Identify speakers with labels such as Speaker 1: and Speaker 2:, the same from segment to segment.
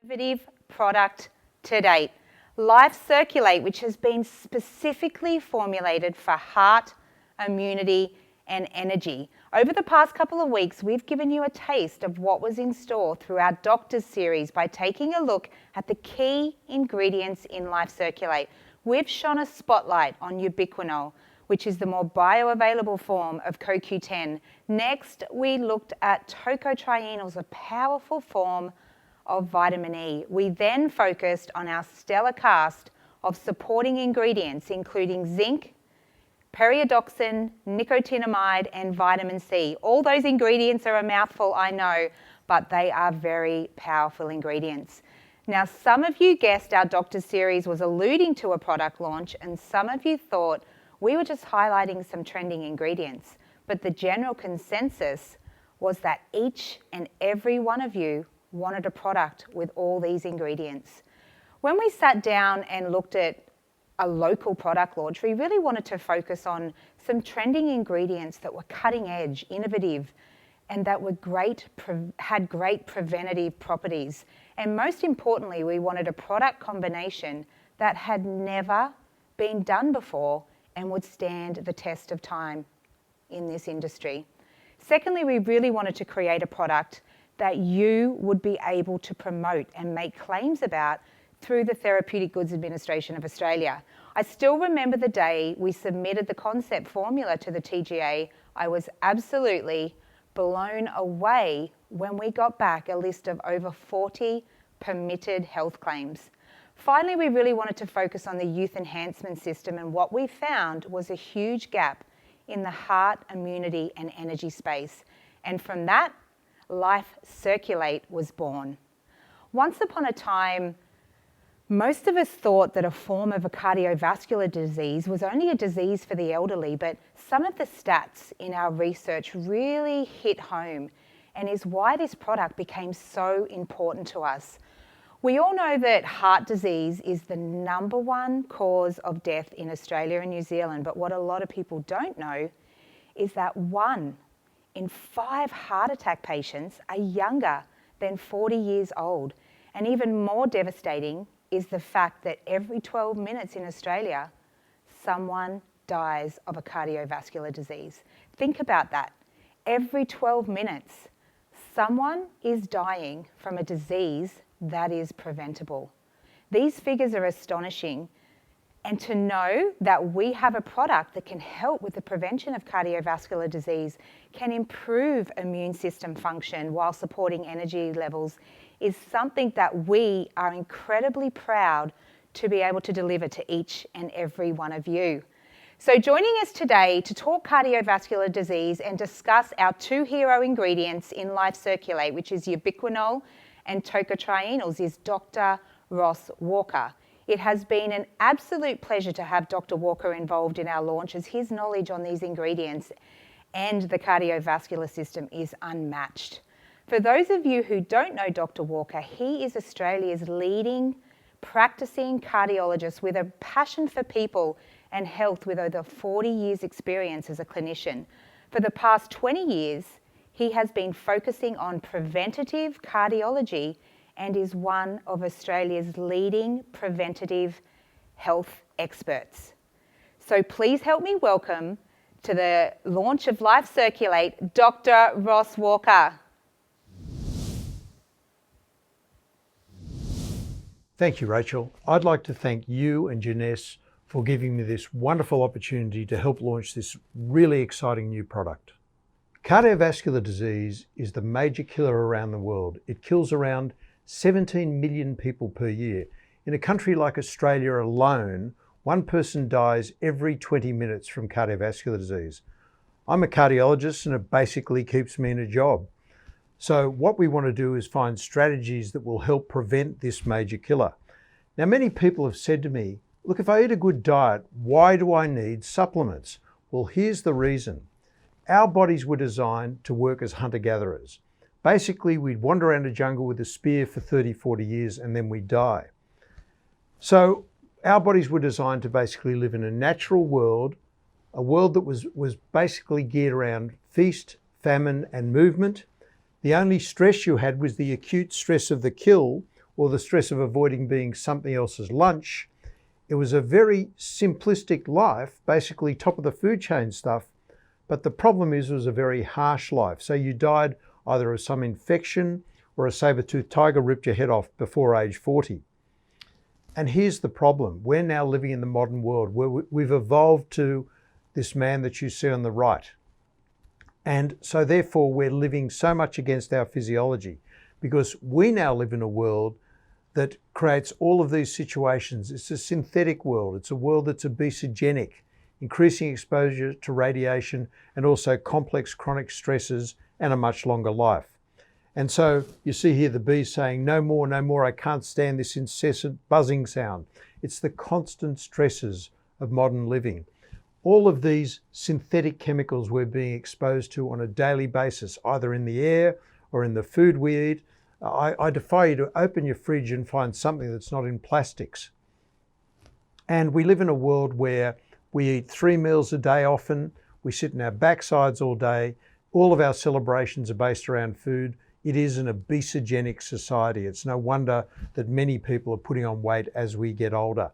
Speaker 1: Innovative product to date, L1FE CirQul8, which has been specifically formulated for heart, immunity, and energy. Over the past couple of weeks, we've given you a taste of what was in store through our Doctors series by taking a look at the key ingredients in L1FE CirQul8. We've shone a spotlight on ubiquinol, which is the more bioavailable form of CoQ10. Next, we looked at tocotrienols, a powerful form of vitamin E. We then focused on our stellar cast of supporting ingredients, including zinc, periodoxin, nicotinamide, and vitamin C. All those ingredients are a mouthful, I know, but they are very powerful ingredients. Now, some of you guessed our Doctors series was alluding to a product launch, and some of you thought we were just highlighting some trending ingredients. But the general consensus was that each and every one of you wanted a product with all these ingredients. When we sat down and looked at a local product launch, we really wanted to focus on some trending ingredients that were cutting edge, innovative, and that were had great preventative properties. And most importantly, we wanted a product combination that had never been done before and would stand the test of time in this industry. Secondly, we really wanted to create a product that you would be able to promote and make claims about through the Therapeutic Goods Administration of Australia. I still remember the day we submitted the concept formula to the TGA. I was absolutely blown away when we got back a list of over 40 permitted health claims. Finally, we really wanted to focus on the youth enhancement system, and what we found was a huge gap in the heart, immunity, and energy space. And from that, L1FE CirQul8 was born. Once upon a time, most of us thought that a form of a cardiovascular disease was only a disease for the elderly, but some of the stats in our research really hit home and is why this product became so important to us. We all know that heart disease is the #1 cause of death in Australia and New Zealand, but what a lot of people don't know is that 1 in 5 heart attack patients are younger than 40 years old. And even more devastating is the fact that every 12 minutes in Australia, someone dies of a cardiovascular disease. Think about that. Every 12 minutes, someone is dying from a disease that is preventable. These figures are astonishing. And to know that we have a product that can help with the prevention of cardiovascular disease, can improve immune system function while supporting energy levels, is something that we are incredibly proud to be able to deliver to each and every one of you. So joining us today to talk cardiovascular disease and discuss our two hero ingredients in L1FE CirQul8, which is ubiquinol and tocotrienols, is Dr. Ross Walker. It has been an absolute pleasure to have Dr. Walker involved in our launch, as his knowledge on these ingredients and the cardiovascular system is unmatched. For those of you who don't know Dr. Walker, he is Australia's leading practicing cardiologist with a passion for people and health, with over 40 years experience as a clinician. For the past 20 years, he has been focusing on preventative cardiology and is one of Australia's leading preventative health experts. So please help me welcome to the launch of L1FE CirQul8, Dr. Ross Walker.
Speaker 2: Thank you, Rachel. I'd like to thank you and Janesse for giving me this wonderful opportunity to help launch this really exciting new product. Cardiovascular disease is the major killer around the world. It kills around 17 million people per year. In a country like Australia alone, one person dies every 20 minutes from cardiovascular disease. I'm a cardiologist and it basically keeps me in a job. So what we want to do is find strategies that will help prevent this major killer. Now, many people have said to me, look, if I eat a good diet, why do I need supplements? Well, here's the reason. Our bodies were designed to work as hunter-gatherers. Basically, we'd wander around a jungle with a spear for 30, 40 years and then we'd die. So our bodies were designed to basically live in a natural world, a world that was basically geared around feast, famine, and movement. The only stress you had was the acute stress of the kill or the stress of avoiding being something else's lunch. It was a very simplistic life, basically top of the food chain stuff, but the problem is it was a very harsh life. So you died either of some infection or a saber-toothed tiger ripped your head off before age 40. And here's the problem. We're now living in the modern world where we've evolved to this man that you see on the right. And so therefore we're living so much against our physiology, because we now live in a world that creates all of these situations. It's a synthetic world. It's a world that's obesogenic, increasing exposure to radiation and also complex chronic stresses and a much longer life. And so you see here the bees saying, no more, I can't stand this incessant buzzing sound. It's the constant stresses of modern living. All of these synthetic chemicals we're being exposed to on a daily basis, either in the air or in the food we eat. I defy you to open your fridge and find something that's not in plastics. And we live in a world where we eat 3 meals a day often, we sit in our backsides all day, all of our celebrations are based around food. It is an obesogenic society. It's no wonder that many people are putting on weight as we get older.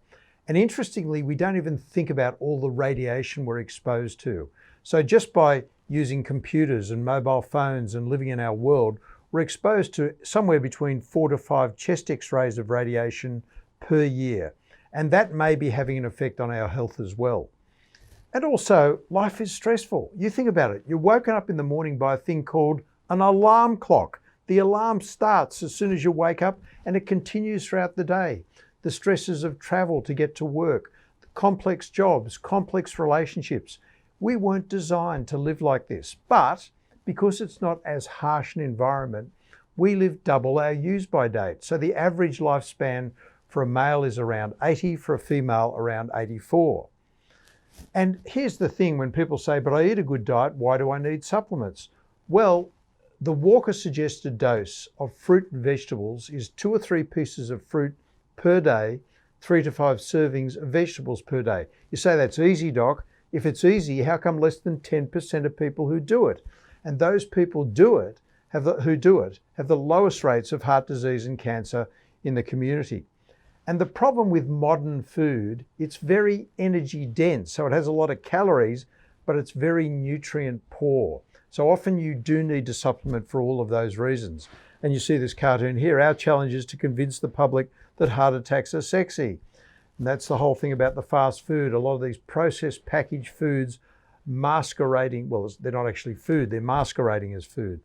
Speaker 2: And interestingly, we don't even think about all the radiation we're exposed to. So just by using computers and mobile phones and living in our world, we're exposed to somewhere between 4 to 5 chest x-rays of radiation per year. And that may be having an effect on our health as well. And also, life is stressful. You think about it. You're woken up in the morning by a thing called an alarm clock. The alarm starts as soon as you wake up and it continues throughout the day. The stresses of travel to get to work, the complex jobs, complex relationships. We weren't designed to live like this, but because it's not as harsh an environment, we live double our use-by date. So the average lifespan for a male is around 80, for a female around 84. And here's the thing, when people say, but I eat a good diet, why do I need supplements? Well, the Walker suggested dose of fruit and vegetables is 2 or 3 pieces of fruit per day, 3 to 5 servings of vegetables per day. You say that's easy, doc. If it's easy, how come less than 10% of people who do it? And those people who do it have the lowest rates of heart disease and cancer in the community. And the problem with modern food, it's very energy dense. So it has a lot of calories, but it's very nutrient poor. So often you do need to supplement for all of those reasons. And you see this cartoon here. Our challenge is to convince the public that heart attacks are sexy. And that's the whole thing about the fast food. A lot of these processed packaged foods masquerading, well, they're not actually food, they're masquerading as food.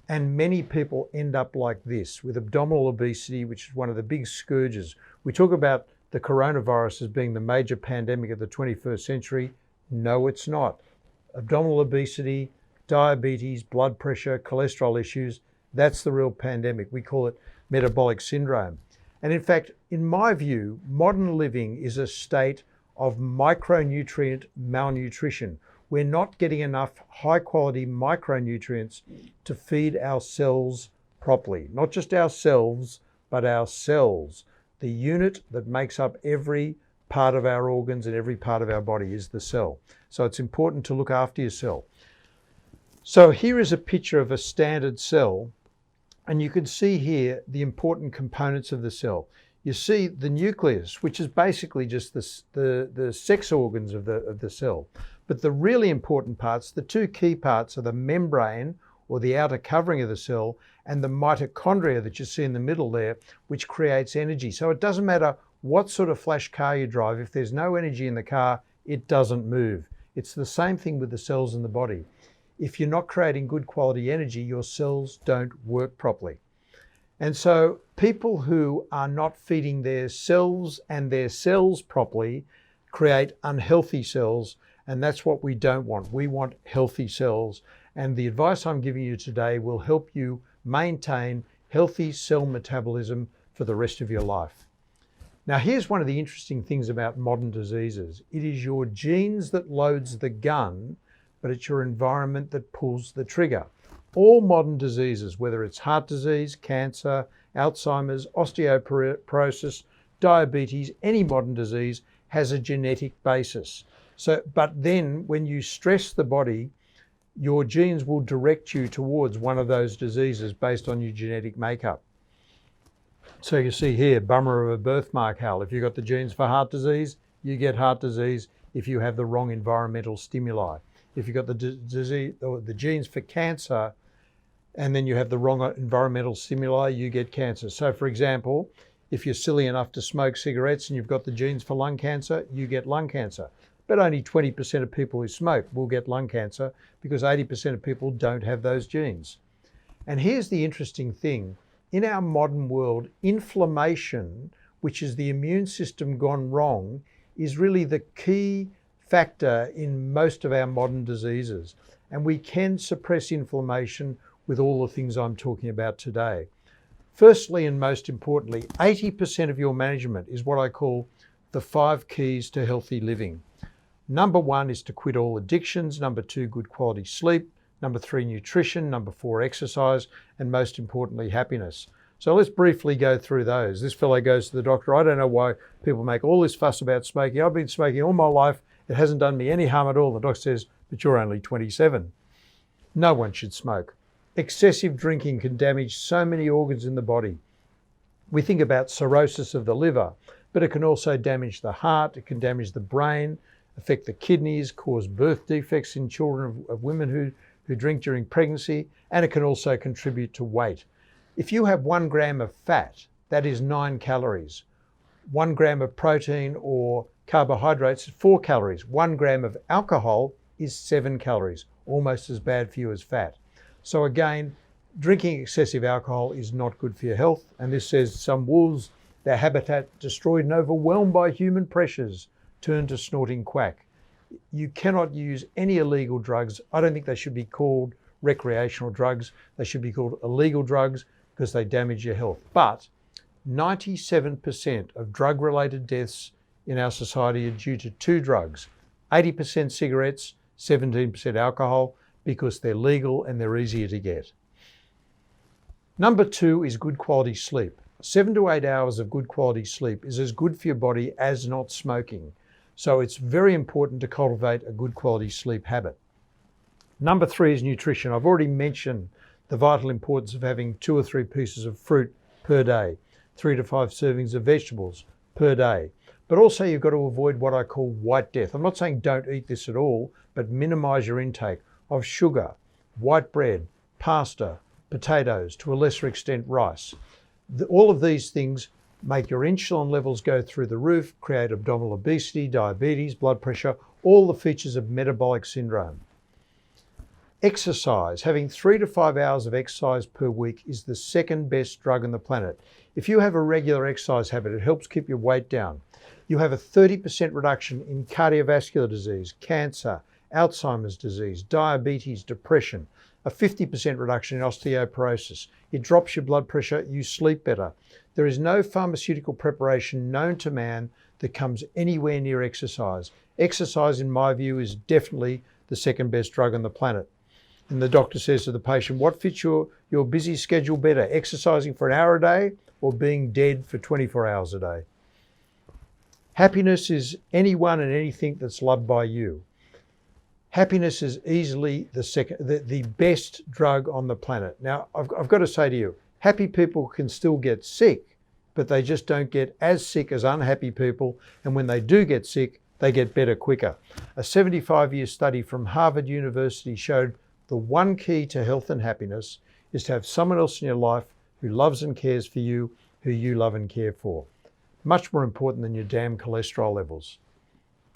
Speaker 2: And many people end up like this, with abdominal obesity, which is one of the big scourges. We talk about the coronavirus as being the major pandemic of the 21st century. No, it's not. Abdominal obesity, diabetes, blood pressure, cholesterol issues, that's the real pandemic. We call it metabolic syndrome. And in fact, in my view, modern living is a state of micronutrient malnutrition. We're not getting enough high quality micronutrients to feed our cells properly. Not just ourselves, but our cells. The unit that makes up every part of our organs and every part of our body is the cell. So it's important to look after your cell. So here is a picture of a standard cell, and you can see here the important components of the cell. You see the nucleus, which is basically just the sex organs of the cell. But the really important parts, the two key parts, are the membrane, or the outer covering of the cell, and the mitochondria that you see in the middle there, which creates energy. So it doesn't matter what sort of flash car you drive, if there's no energy in the car, it doesn't move. It's the same thing with the cells in the body. If you're not creating good quality energy, your cells don't work properly. And so people who are not feeding their cells and their cells properly create unhealthy cells, and that's what we don't want. We want healthy cells. And the advice I'm giving you today will help you maintain healthy cell metabolism for the rest of your life. Now, here's one of the interesting things about modern diseases. It is your genes that loads the gun, but it's your environment that pulls the trigger. All modern diseases, whether it's heart disease, cancer, Alzheimer's, osteoporosis, diabetes, any modern disease has a genetic basis. But then when you stress the body, your genes will direct you towards one of those diseases based on your genetic makeup. So you see here, bummer of a birthmark, Hal. If you've got the genes for heart disease, you get heart disease if you have the wrong environmental stimuli. If you've got the disease or the genes for cancer, and then you have the wrong environmental stimuli, you get cancer. So for example, if you're silly enough to smoke cigarettes and you've got the genes for lung cancer, you get lung cancer. But only 20% of people who smoke will get lung cancer because 80% of people don't have those genes. And here's the interesting thing. In our modern world, inflammation, which is the immune system gone wrong, is really the key factor in most of our modern diseases. And we can suppress inflammation with all the things I'm talking about today. Firstly, and most importantly, 80% of your management is what I call the 5 keys to healthy living. Number 1 is to quit all addictions. Number 2, good quality sleep. Number 3, nutrition. Number 4, exercise. And most importantly, happiness. So let's briefly go through those. This fellow goes to the doctor. I don't know why people make all this fuss about smoking. I've been smoking all my life. It hasn't done me any harm at all. The doctor says, but you're only 27. No one should smoke. Excessive drinking can damage so many organs in the body. We think about cirrhosis of the liver, but it can also damage the heart. It can damage the brain, affect the kidneys, cause birth defects in children of women who drink during pregnancy, and it can also contribute to weight. If you have 1 gram of fat, that is 9 calories. 1 gram of protein or carbohydrates is 4 calories. 1 gram of alcohol is 7 calories, almost as bad for you as fat. So again, drinking excessive alcohol is not good for your health. And this says some wolves, their habitat destroyed and overwhelmed by human pressures, turn to snorting quack. You cannot use any illegal drugs. I don't think they should be called recreational drugs. They should be called illegal drugs because they damage your health. But 97% of drug-related deaths in our society are due to 2 drugs, 80% cigarettes, 17% alcohol, because they're legal and they're easier to get. Number 2 is good quality sleep. 7 to 8 hours of good quality sleep is as good for your body as not smoking. So it's very important to cultivate a good quality sleep habit. Number 3 is nutrition. I've already mentioned the vital importance of having 2 or 3 pieces of fruit per day, 3 to 5 servings of vegetables per day. But also you've got to avoid what I call white death. I'm not saying don't eat this at all, but minimize your intake of sugar, white bread, pasta, potatoes, to a lesser extent rice. All of these things make your insulin levels go through the roof, create abdominal obesity, diabetes, blood pressure, all the features of metabolic syndrome. Exercise. Having 3 to 5 hours of exercise per week is the second best drug on the planet. If you have a regular exercise habit, it helps keep your weight down. You have a 30% reduction in cardiovascular disease, cancer, Alzheimer's disease, diabetes, depression, a 50% reduction in osteoporosis. It drops your blood pressure, you sleep better. There is no pharmaceutical preparation known to man that comes anywhere near exercise. Exercise, in my view, is definitely the second best drug on the planet. And the doctor says to the patient, what fits your busy schedule better, exercising for an hour a day or being dead for 24 hours a day? Happiness is anyone and anything that's loved by you. Happiness is easily the best drug on the planet. Now, I've got to say to you, happy people can still get sick, but they just don't get as sick as unhappy people. And when they do get sick, they get better quicker. A 75-year study from Harvard University showed the one key to health and happiness is to have someone else in your life who loves and cares for you, who you love and care for. Much more important than your damn cholesterol levels.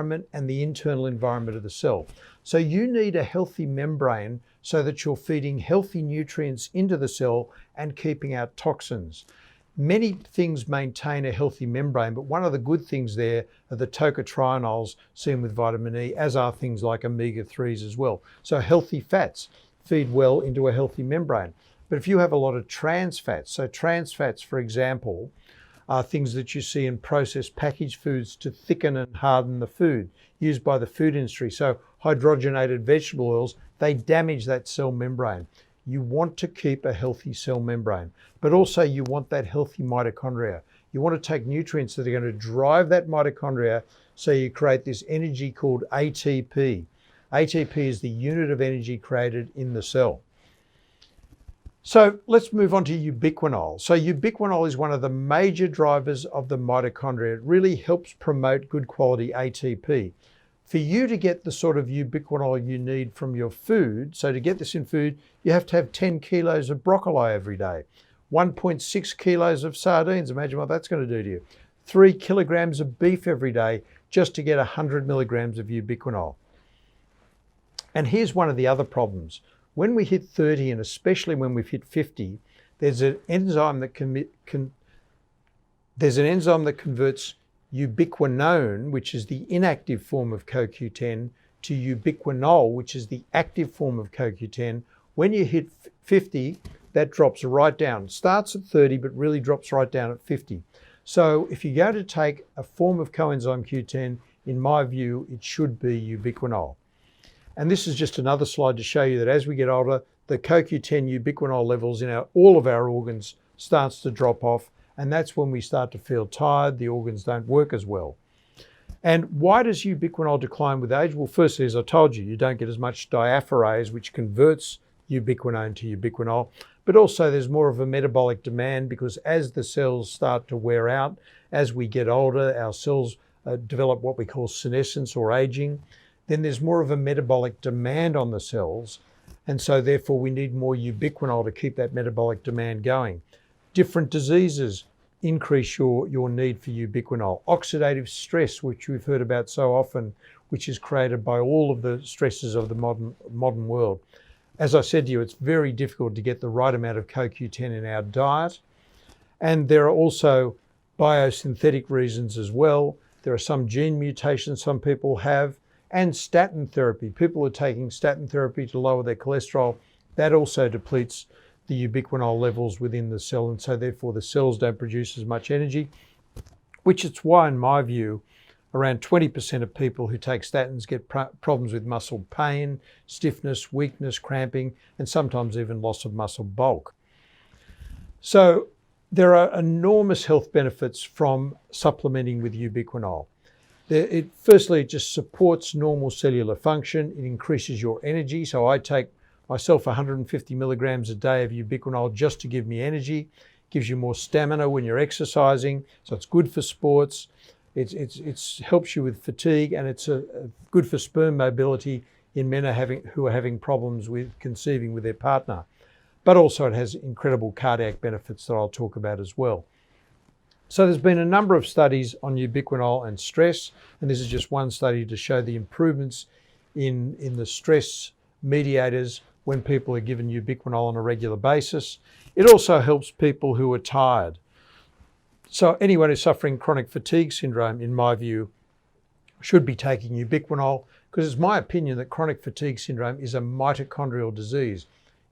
Speaker 2: And the internal environment of the cell. So you need a healthy membrane so that you're feeding healthy nutrients into the cell and keeping out toxins. Many things maintain a healthy membrane, but one of the good things there are the tocotrienols seen with vitamin E, as are things like omega-3s as well. So healthy fats feed well into a healthy membrane. But if you have a lot of trans fats, so trans fats, for example, are things that you see in processed packaged foods to thicken and harden the food, used by the food industry. So hydrogenated vegetable oils, they damage that cell membrane. You want to keep a healthy cell membrane, but also you want that healthy mitochondria. You want to take nutrients that are going to drive that mitochondria so you create this energy called ATP. ATP is the unit of energy created in the cell. So let's move on to ubiquinol. So ubiquinol is one of the major drivers of the mitochondria. It really helps promote good quality ATP. For you to get the sort of ubiquinol you need from your food, so to get this in food, you have to have 10 kilos of broccoli every day, 1.6 kilos of sardines, imagine what that's going to do to you, 3 kilograms of beef every day just to get 100 milligrams of ubiquinol. And here's one of the other problems. When we hit 30, and especially when we've hit 50, there's an enzyme that converts ubiquinone, which is the inactive form of CoQ10, to ubiquinol, which is the active form of CoQ10. When you hit 50, that drops right down. Starts at 30, but really drops right down at 50. So if you're going to take a form of coenzyme Q10, in my view, it should be ubiquinol. And this is just another slide to show you that as we get older, the CoQ10 ubiquinol levels in all of our organs starts to drop off. And that's when we start to feel tired, the organs don't work as well. And why does ubiquinol decline with age? Well, firstly, as I told you, you don't get as much diapherase, which converts ubiquinone to ubiquinol, but also there's more of a metabolic demand because as the cells start to wear out, as we get older, our cells develop what we call senescence or aging, then there's more of a metabolic demand on the cells. And so therefore we need more ubiquinol to keep that metabolic demand going. Different diseases increase your need for ubiquinol. Oxidative stress, which we've heard about so often, which is created by all of the stresses of the modern world. As I said to you, it's very difficult to get the right amount of CoQ10 in our diet. And there are also biosynthetic reasons as well. There are some gene mutations some people have, and statin therapy. People are taking statin therapy to lower their cholesterol. That also depletes the ubiquinol levels within the cell, and so therefore the cells don't produce as much energy, which is why, in my view, around 20% of people who take statins get problems with muscle pain, stiffness, weakness, cramping, and sometimes even loss of muscle bulk. So there are enormous health benefits from supplementing with ubiquinol. Firstly, it just supports normal cellular function. It increases your energy. So I take myself 150 milligrams a day of ubiquinol just to give me energy. Gives you more stamina when you're exercising. So it's good for sports. It helps you with fatigue, and it's good for sperm mobility in men who are having problems with conceiving with their partner. But also it has incredible cardiac benefits that I'll talk about as well. So there's been a number of studies on ubiquinol and stress, and this is just one study to show the improvements in the stress mediators when people are given ubiquinol on a regular basis. It also helps people who are tired. So anyone who's suffering chronic fatigue syndrome, in my view, should be taking ubiquinol, because it's my opinion that chronic fatigue syndrome is a mitochondrial disease.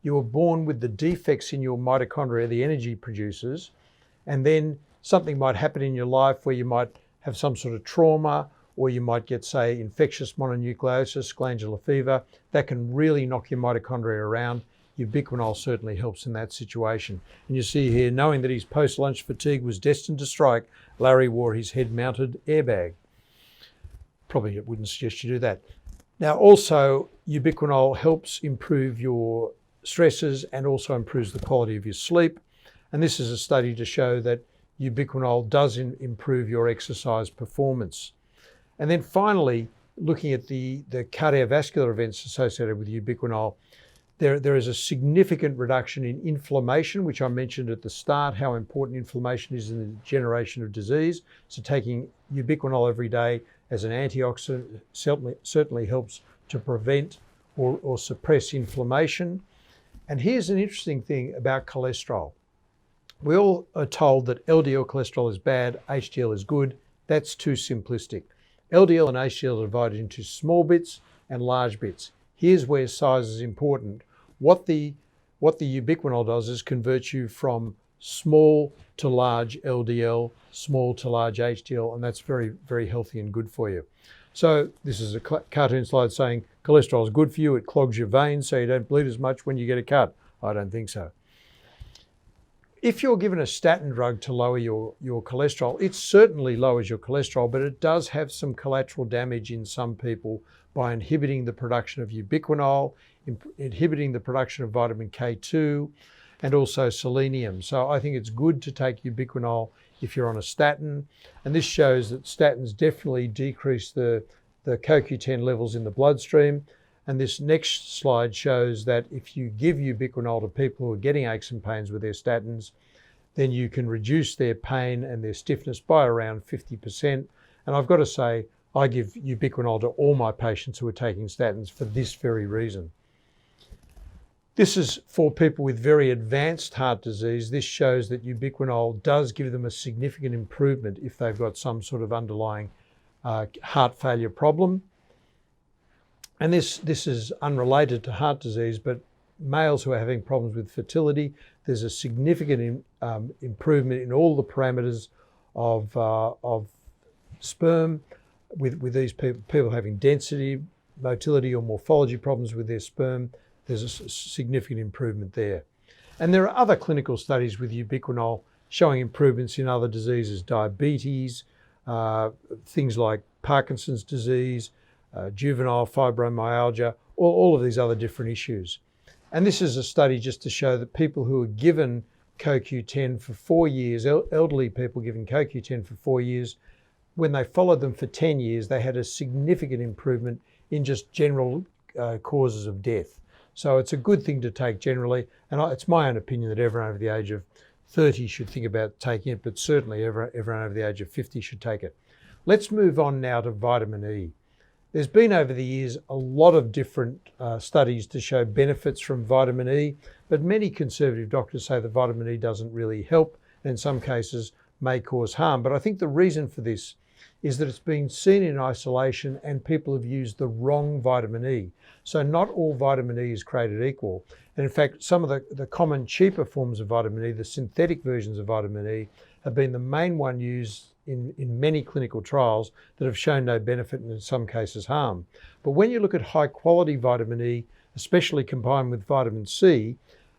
Speaker 2: You are born with the defects in your mitochondria, the energy producers, and then something might happen in your life where you might have some sort of trauma, or you might get, say, infectious mononucleosis, glandular fever. That can really knock your mitochondria around. Ubiquinol certainly helps in that situation. And you see here, knowing that his post-lunch fatigue was destined to strike, Larry wore his head-mounted airbag. Probably it wouldn't suggest you do that. Now also, ubiquinol helps improve your stresses and also improves the quality of your sleep. And this is a study to show that ubiquinol does improve your exercise performance. And then finally, looking at the cardiovascular events associated with ubiquinol, there is a significant reduction in inflammation, which I mentioned at the start, how important inflammation is in the generation of disease. So taking ubiquinol every day as an antioxidant certainly helps to prevent or suppress inflammation. And here's an interesting thing about cholesterol. We all are told that LDL cholesterol is bad, HDL is good. That's too simplistic. LDL and HDL are divided into small bits and large bits. Here's where size is important. What the ubiquinol does is convert you from small to large LDL, small to large HDL, and that's very, very healthy and good for you. So this is a cartoon slide saying cholesterol is good for you. It clogs your veins so you don't bleed as much when you get a cut. I don't think so. If you're given a statin drug to lower your cholesterol, it certainly lowers your cholesterol, but it does have some collateral damage in some people by inhibiting the production of ubiquinol, inhibiting the production of vitamin K2, and also selenium. So I think it's good to take ubiquinol if you're on a statin. And this shows that statins definitely decrease the CoQ10 levels in the bloodstream. And this next slide shows that if you give ubiquinol to people who are getting aches and pains with their statins, then you can reduce their pain and their stiffness by around 50%. And I've got to say, I give ubiquinol to all my patients who are taking statins for this very reason. This is for people with very advanced heart disease. This shows that ubiquinol does give them a significant improvement if they've got some sort of underlying heart failure problem. And this is unrelated to heart disease, but males who are having problems with fertility, there's a significant improvement in all the parameters of sperm with these people having density, motility or morphology problems with their sperm. There's a significant improvement there. And there are other clinical studies with ubiquinol showing improvements in other diseases, diabetes, things like Parkinson's disease, juvenile fibromyalgia, all of these other different issues. And this is a study just to show that people who are given CoQ10 for 4 years, elderly people given CoQ10 for 4 years, when they followed them for 10 years, they had a significant improvement in just general causes of death. So it's a good thing to take generally. And it's my own opinion that everyone over the age of 30 should think about taking it, but certainly everyone over the age of 50 should take it. Let's move on now to vitamin E. There's been over the years a lot of different studies to show benefits from vitamin E, but many conservative doctors say that vitamin E doesn't really help and in some cases may cause harm. But I think the reason for this is that it's been seen in isolation and people have used the wrong vitamin E. So not all vitamin E is created equal. And in fact, some of the common cheaper forms of vitamin E, the synthetic versions of vitamin E, have been the main one used in many clinical trials that have shown no benefit and in some cases harm. But when you look at high quality vitamin E, especially combined with vitamin C,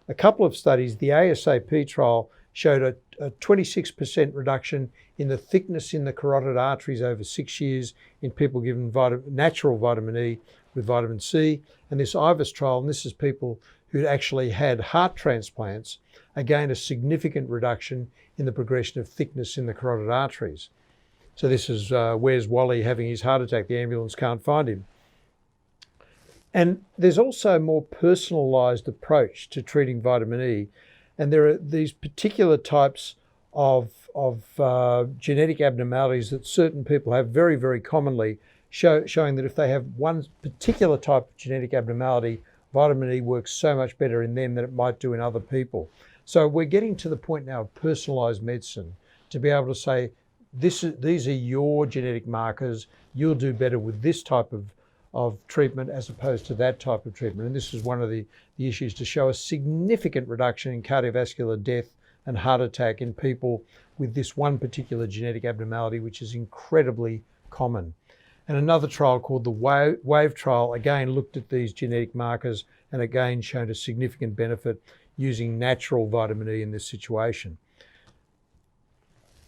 Speaker 2: a couple of studies, the ASAP trial showed a 26% reduction in the thickness in the carotid arteries over 6 years in people given natural vitamin E with vitamin C. And this IVUS trial, and this is people who'd actually had heart transplants, again a significant reduction in the progression of thickness in the carotid arteries. So this is where's Wally having his heart attack, the ambulance can't find him. And there's also a more personalised approach to treating vitamin E. And there are these particular types of genetic abnormalities that certain people have very, very commonly, showing that if they have one particular type of genetic abnormality vitamin E works so much better in them than it might do in other people. So we're getting to the point now of personalized medicine to be able to say, these are your genetic markers, you'll do better with this type of treatment as opposed to that type of treatment. And this is one of the issues, to show a significant reduction in cardiovascular death and heart attack in people with this one particular genetic abnormality, which is incredibly common. And another trial called the WAVE trial, again, looked at these genetic markers and again showed a significant benefit using natural vitamin E in this situation.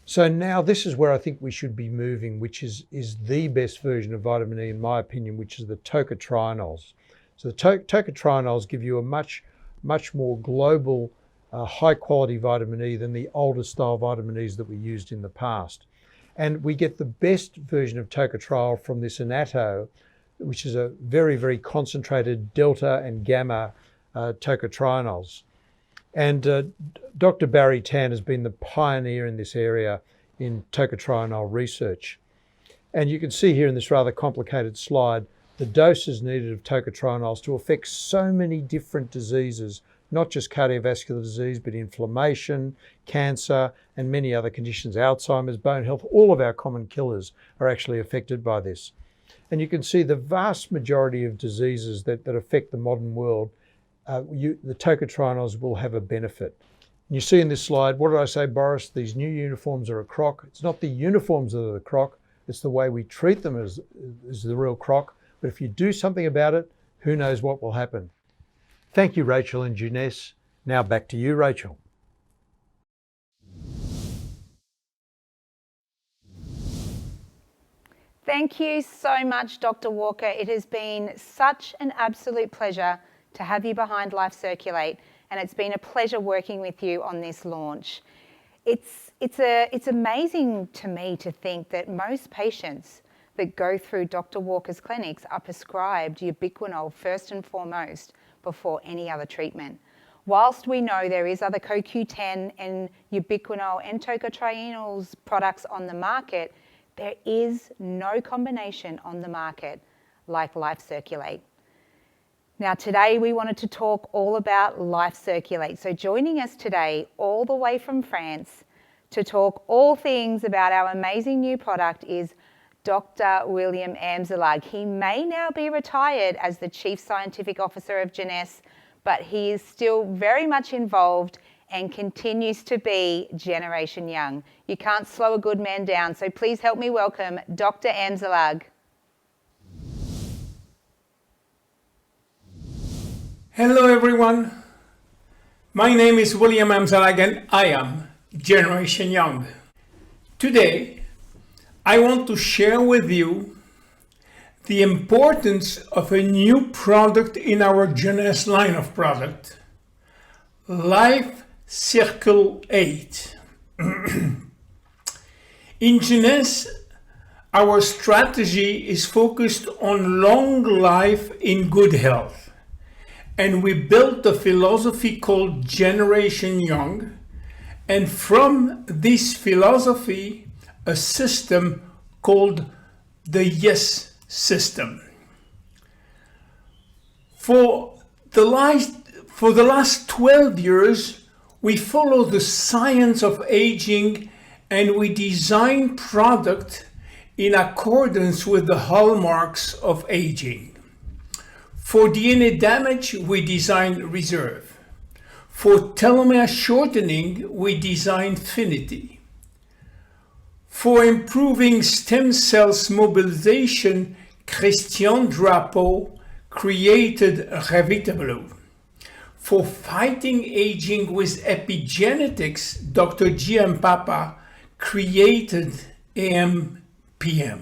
Speaker 2: So now this is where I think we should be moving, which is the best version of vitamin E, in my opinion, which is the tocotrienols. So the tocotrienols give you a much more global, high quality vitamin E than the older style vitamin E's that we used in the past. And we get the best version of tocotriol from this annatto, which is a very, very concentrated delta and gamma tocotrienols. And Dr. Barry Tan has been the pioneer in this area in tocotrienol research. And you can see here in this rather complicated slide, the doses needed of tocotrienols to affect so many different diseases, not just cardiovascular disease, but inflammation, cancer, and many other conditions, Alzheimer's, bone health. All of our common killers are actually affected by this. And you can see the vast majority of diseases that affect the modern world, the tocotrienols will have a benefit. And you see in this slide, what did I say, Boris? These new uniforms are a crock. It's not the uniforms that are the crock, it's the way we treat them is the real crock. But if you do something about it, who knows what will happen. Thank you, Rachel and Juness. Now back to you, Rachel.
Speaker 1: Thank you so much, Dr. Walker. It has been such an absolute pleasure to have you behind Life Circulate, and it's been a pleasure working with you on this launch. It's amazing to me to think that most patients that go through Dr. Walker's clinics are prescribed ubiquinol first and foremost before any other treatment. Whilst we know there is other CoQ10 and ubiquinol and tocotrienols products on the market, there is no combination on the market like Life Circulate. Now today we wanted to talk all about Life Circulate. So joining us today all the way from France to talk all things about our amazing new product is Dr. William Amzalag. He may now be retired as the Chief Scientific Officer of Juness, but he is still very much involved and continues to be Generation Young. You can't slow a good man down, so please help me welcome Dr. Amzalag.
Speaker 3: Hello everyone, my name is William Amzalag and I am Generation Young. Today, I want to share with you the importance of a new product in our Juness line of product, L1FE CirQul8. In Juness, our strategy is focused on long life in good health, and we built a philosophy called Generation Young, and from this philosophy, a system called the YES system. For the last 12 years, we follow the science of aging and we design product in accordance with the hallmarks of aging. For DNA damage, we design reserve. For telomere shortening, we design finity. For improving stem cells mobilization, Christian Drapeau created Revitablo. For fighting aging with epigenetics, Dr. GM Papa created AMPM.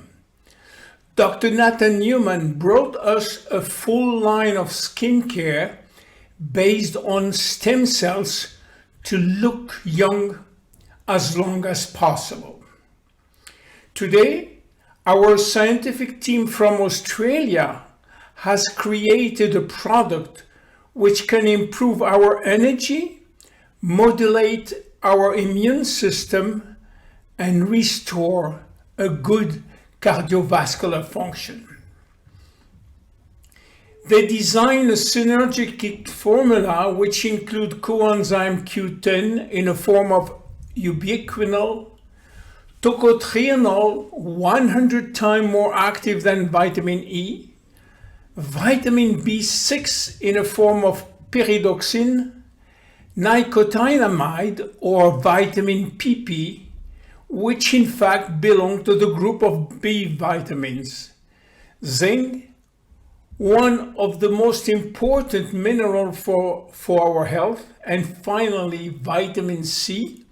Speaker 3: Dr. Nathan Newman brought us a full line of skincare based on stem cells to look young as long as possible. Today, our scientific team from Australia has created a product which can improve our energy, modulate our immune system, and restore a good cardiovascular function. They design a synergistic formula which include coenzyme Q10 in a form of ubiquinol, tocotrienol 100 times more active than vitamin E, vitamin B6 in a form of pyridoxine, nicotinamide or vitamin PP, which in fact belong to the group of B vitamins, zinc, one of the most important minerals for our health, and finally vitamin C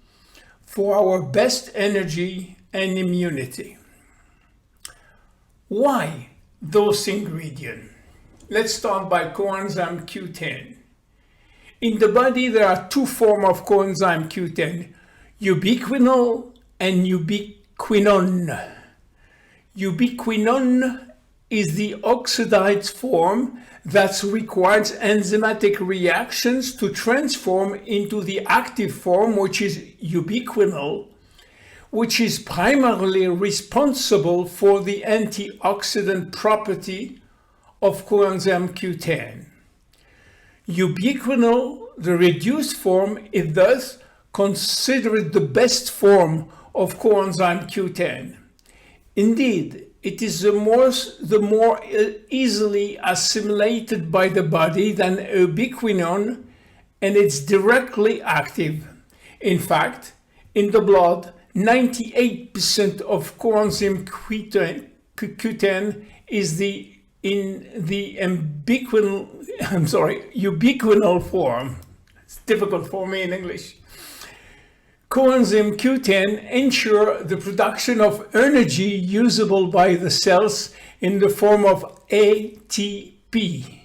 Speaker 3: for our best energy and immunity. Why those ingredients? Let's start by coenzyme Q10. In the body there are two forms of coenzyme Q10, ubiquinol and ubiquinone. Ubiquinone is the oxidized form that requires enzymatic reactions to transform into the active form, which is ubiquinol, which is primarily responsible for the antioxidant property of coenzyme Q10. Ubiquinol, the reduced form, is thus considered the best form of coenzyme Q10. Indeed, it is the more easily assimilated by the body than ubiquinone, and it's directly active. In fact, in the blood, 98% of coenzyme Q10 is in the ubiquinol form. It's difficult for me in English. Coenzyme Q10 ensure the production of energy usable by the cells in the form of ATP.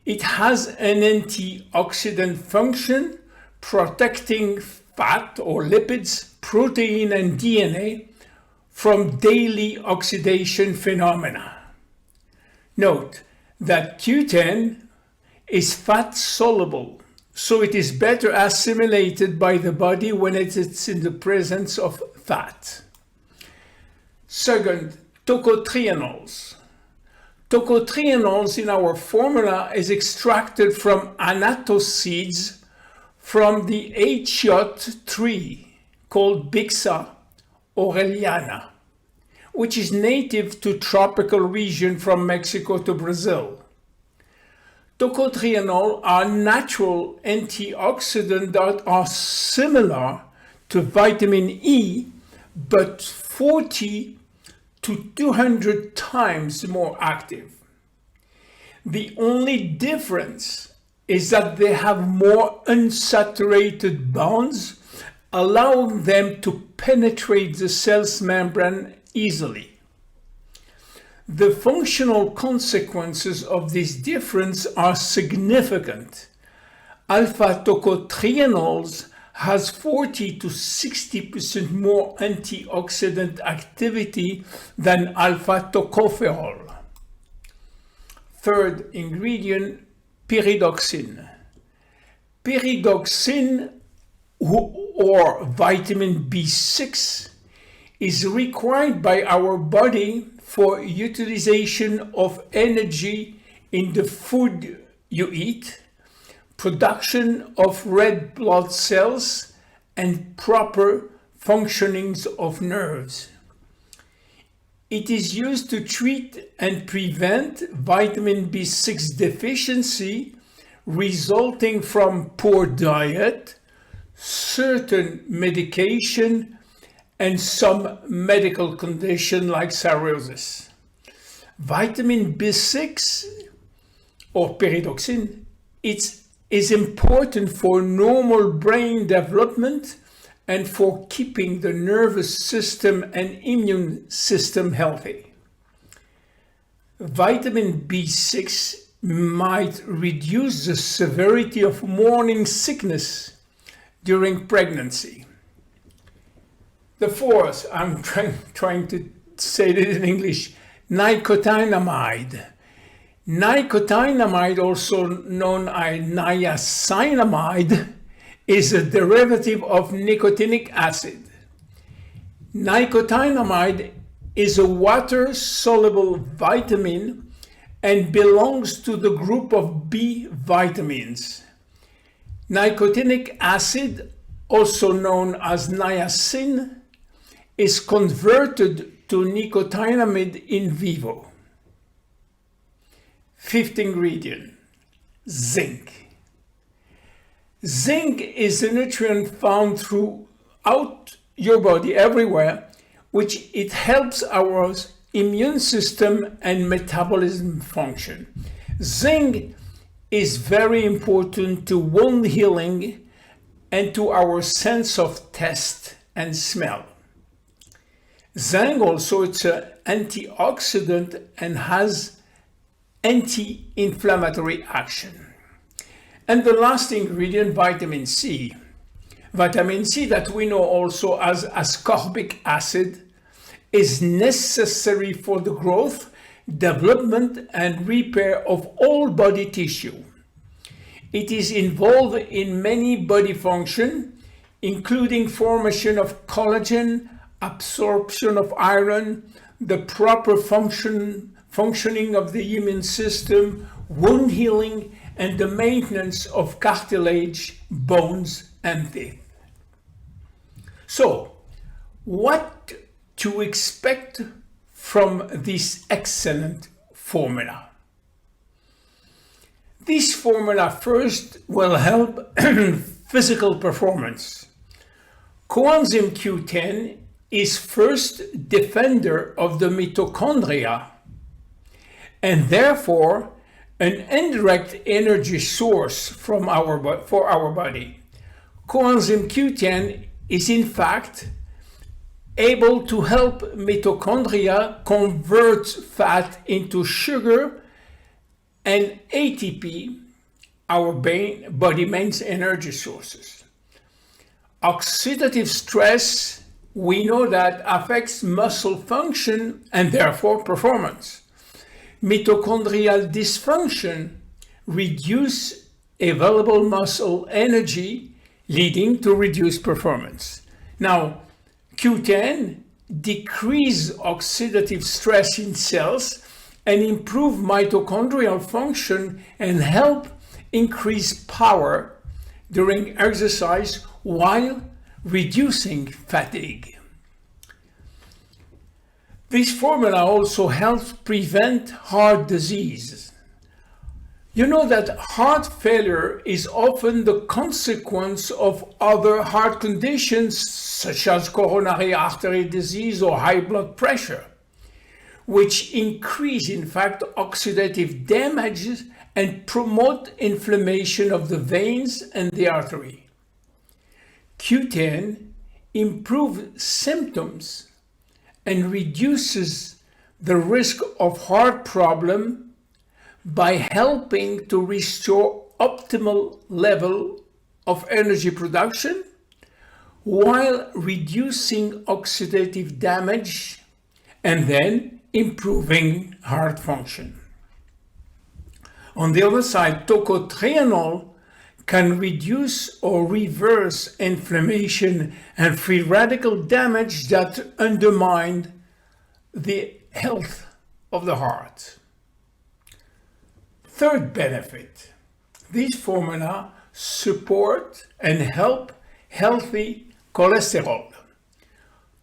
Speaker 3: It has an antioxidant function, protecting fat or lipids, protein and DNA from daily oxidation phenomena. Note that Q10 is fat soluble, so it is better assimilated by the body when it is in the presence of fat. Second, tocotrienols. Tocotrienols in our formula is extracted from annatto seeds from the achiote tree called Bixa aureliana, which is native to tropical region from Mexico to Brazil. Tocotrienol are natural antioxidants that are similar to vitamin E, but 40 to 200 times more active. The only difference is that they have more unsaturated bonds, allowing them to penetrate the cell's membrane easily. The functional consequences of this difference are significant. Alpha-tocotrienols has 40 to 60% more antioxidant activity than alpha-tocopherol. Third ingredient, pyridoxine. Pyridoxine, or vitamin B6, is required by our body for utilization of energy in the food you eat, production of red blood cells, and proper functionings of nerves. It is used to treat and prevent vitamin B6 deficiency resulting from poor diet, certain medication, and some medical condition like cirrhosis. Vitamin B6 or pyridoxine is important for normal brain development and for keeping the nervous system and immune system healthy. Vitamin B6 might reduce the severity of morning sickness during pregnancy. The fourth, I'm trying to say it in English, nicotinamide. Nicotinamide, also known as niacinamide, is a derivative of nicotinic acid. Nicotinamide is a water-soluble vitamin and belongs to the group of B vitamins. Nicotinic acid, also known as niacin, is converted to nicotinamide in vivo. Fifth ingredient, zinc. Zinc is a nutrient found throughout your body, everywhere, which it helps our immune system and metabolism function. Zinc is very important to wound healing and to our sense of taste and smell. Zinc also, it's an antioxidant and has anti-inflammatory action. And the last ingredient, vitamin C. Vitamin C, that we know also as ascorbic acid, is necessary for the growth, development, and repair of all body tissue. It is involved in many body functions, including formation of collagen, absorption of iron, the proper functioning of the immune system, wound healing, and the maintenance of cartilage, bones, and teeth. So, what to expect from this excellent formula? This formula first will help physical performance. Coenzyme Q10 is first defender of the mitochondria and therefore an indirect energy source for our body. Coenzyme Q10 is in fact able to help mitochondria convert fat into sugar and ATP, our body main energy sources. Oxidative stress, we know that affects muscle function and therefore performance. Mitochondrial dysfunction reduces available muscle energy, leading to reduced performance. Now, Q10 decreases oxidative stress in cells and improve mitochondrial function and help increase power during exercise while reducing fatigue. This formula also helps prevent heart disease. You know that heart failure is often the consequence of other heart conditions such as coronary artery disease or high blood pressure, which increase, in fact, oxidative damages and promote inflammation of the veins and the artery. Q10 improves symptoms and reduces the risk of heart problem by helping to restore optimal level of energy production while reducing oxidative damage and then improving heart function. On the other side, tocotrienol can reduce or reverse inflammation and free radical damage that undermine the health of the heart. Third benefit, these formula support and help healthy cholesterol.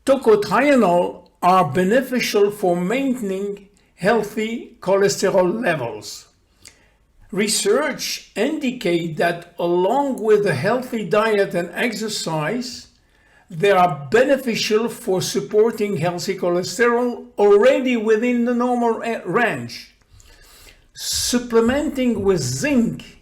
Speaker 3: Tocotrienol are beneficial for maintaining healthy cholesterol levels. Research indicates that along with a healthy diet and exercise, they are beneficial for supporting healthy cholesterol already within the normal range. Supplementing with zinc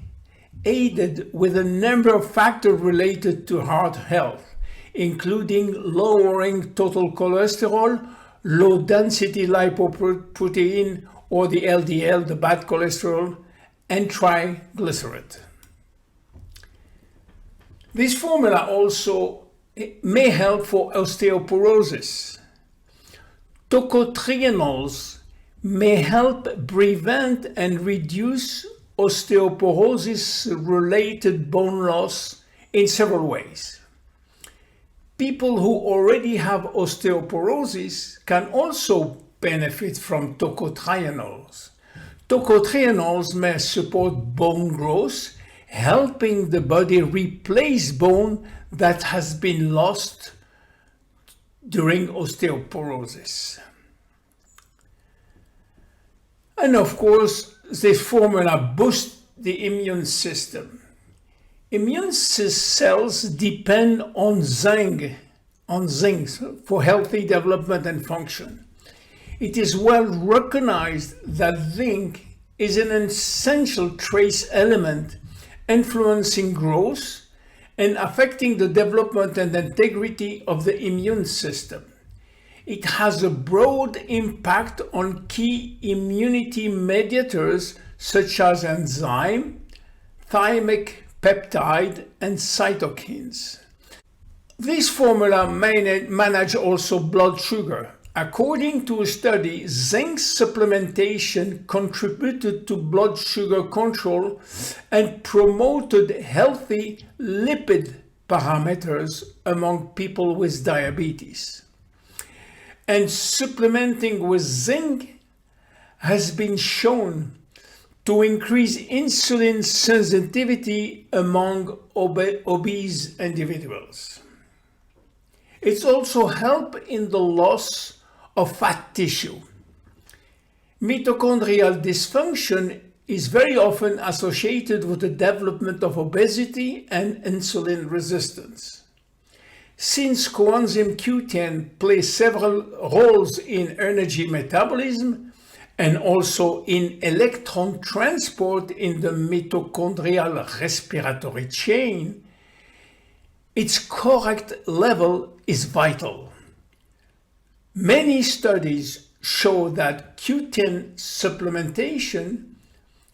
Speaker 3: aided with a number of factors related to heart health, including lowering total cholesterol, low density lipoprotein or the LDL, the bad cholesterol, and triglyceride. This formula also may help for osteoporosis. Tocotrienols may help prevent and reduce osteoporosis-related bone loss in several ways. People who already have osteoporosis can also benefit from tocotrienols. Tocotrienols may support bone growth, helping the body replace bone that has been lost during osteoporosis. And of course, this formula boosts the immune system. Immune cells depend on zinc for healthy development and function. It is well recognized that zinc is an essential trace element influencing growth and affecting the development and integrity of the immune system. It has a broad impact on key immunity mediators such as enzyme, thymic peptide, and cytokines. This formula manage also blood sugar. According to a study, zinc supplementation contributed to blood sugar control and promoted healthy lipid parameters among people with diabetes. And supplementing with zinc has been shown to increase insulin sensitivity among obese individuals. It's also helped in the loss of fat tissue. Mitochondrial dysfunction is very often associated with the development of obesity and insulin resistance. Since coenzyme Q10 plays several roles in energy metabolism and also in electron transport in the mitochondrial respiratory chain, its correct level is vital. Many studies show that Q10 supplementation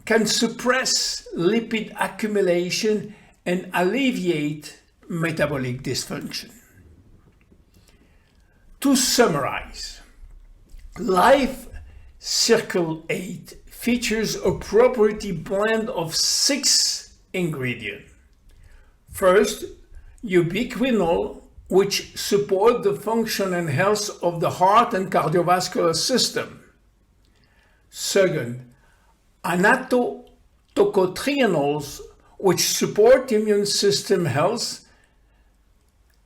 Speaker 3: can suppress lipid accumulation and alleviate metabolic dysfunction. To summarize, L1FE CirQul8 features a property blend of 6 ingredients. First, ubiquinol, which support the function and health of the heart and cardiovascular system. Second, tocotrienols, which support immune system health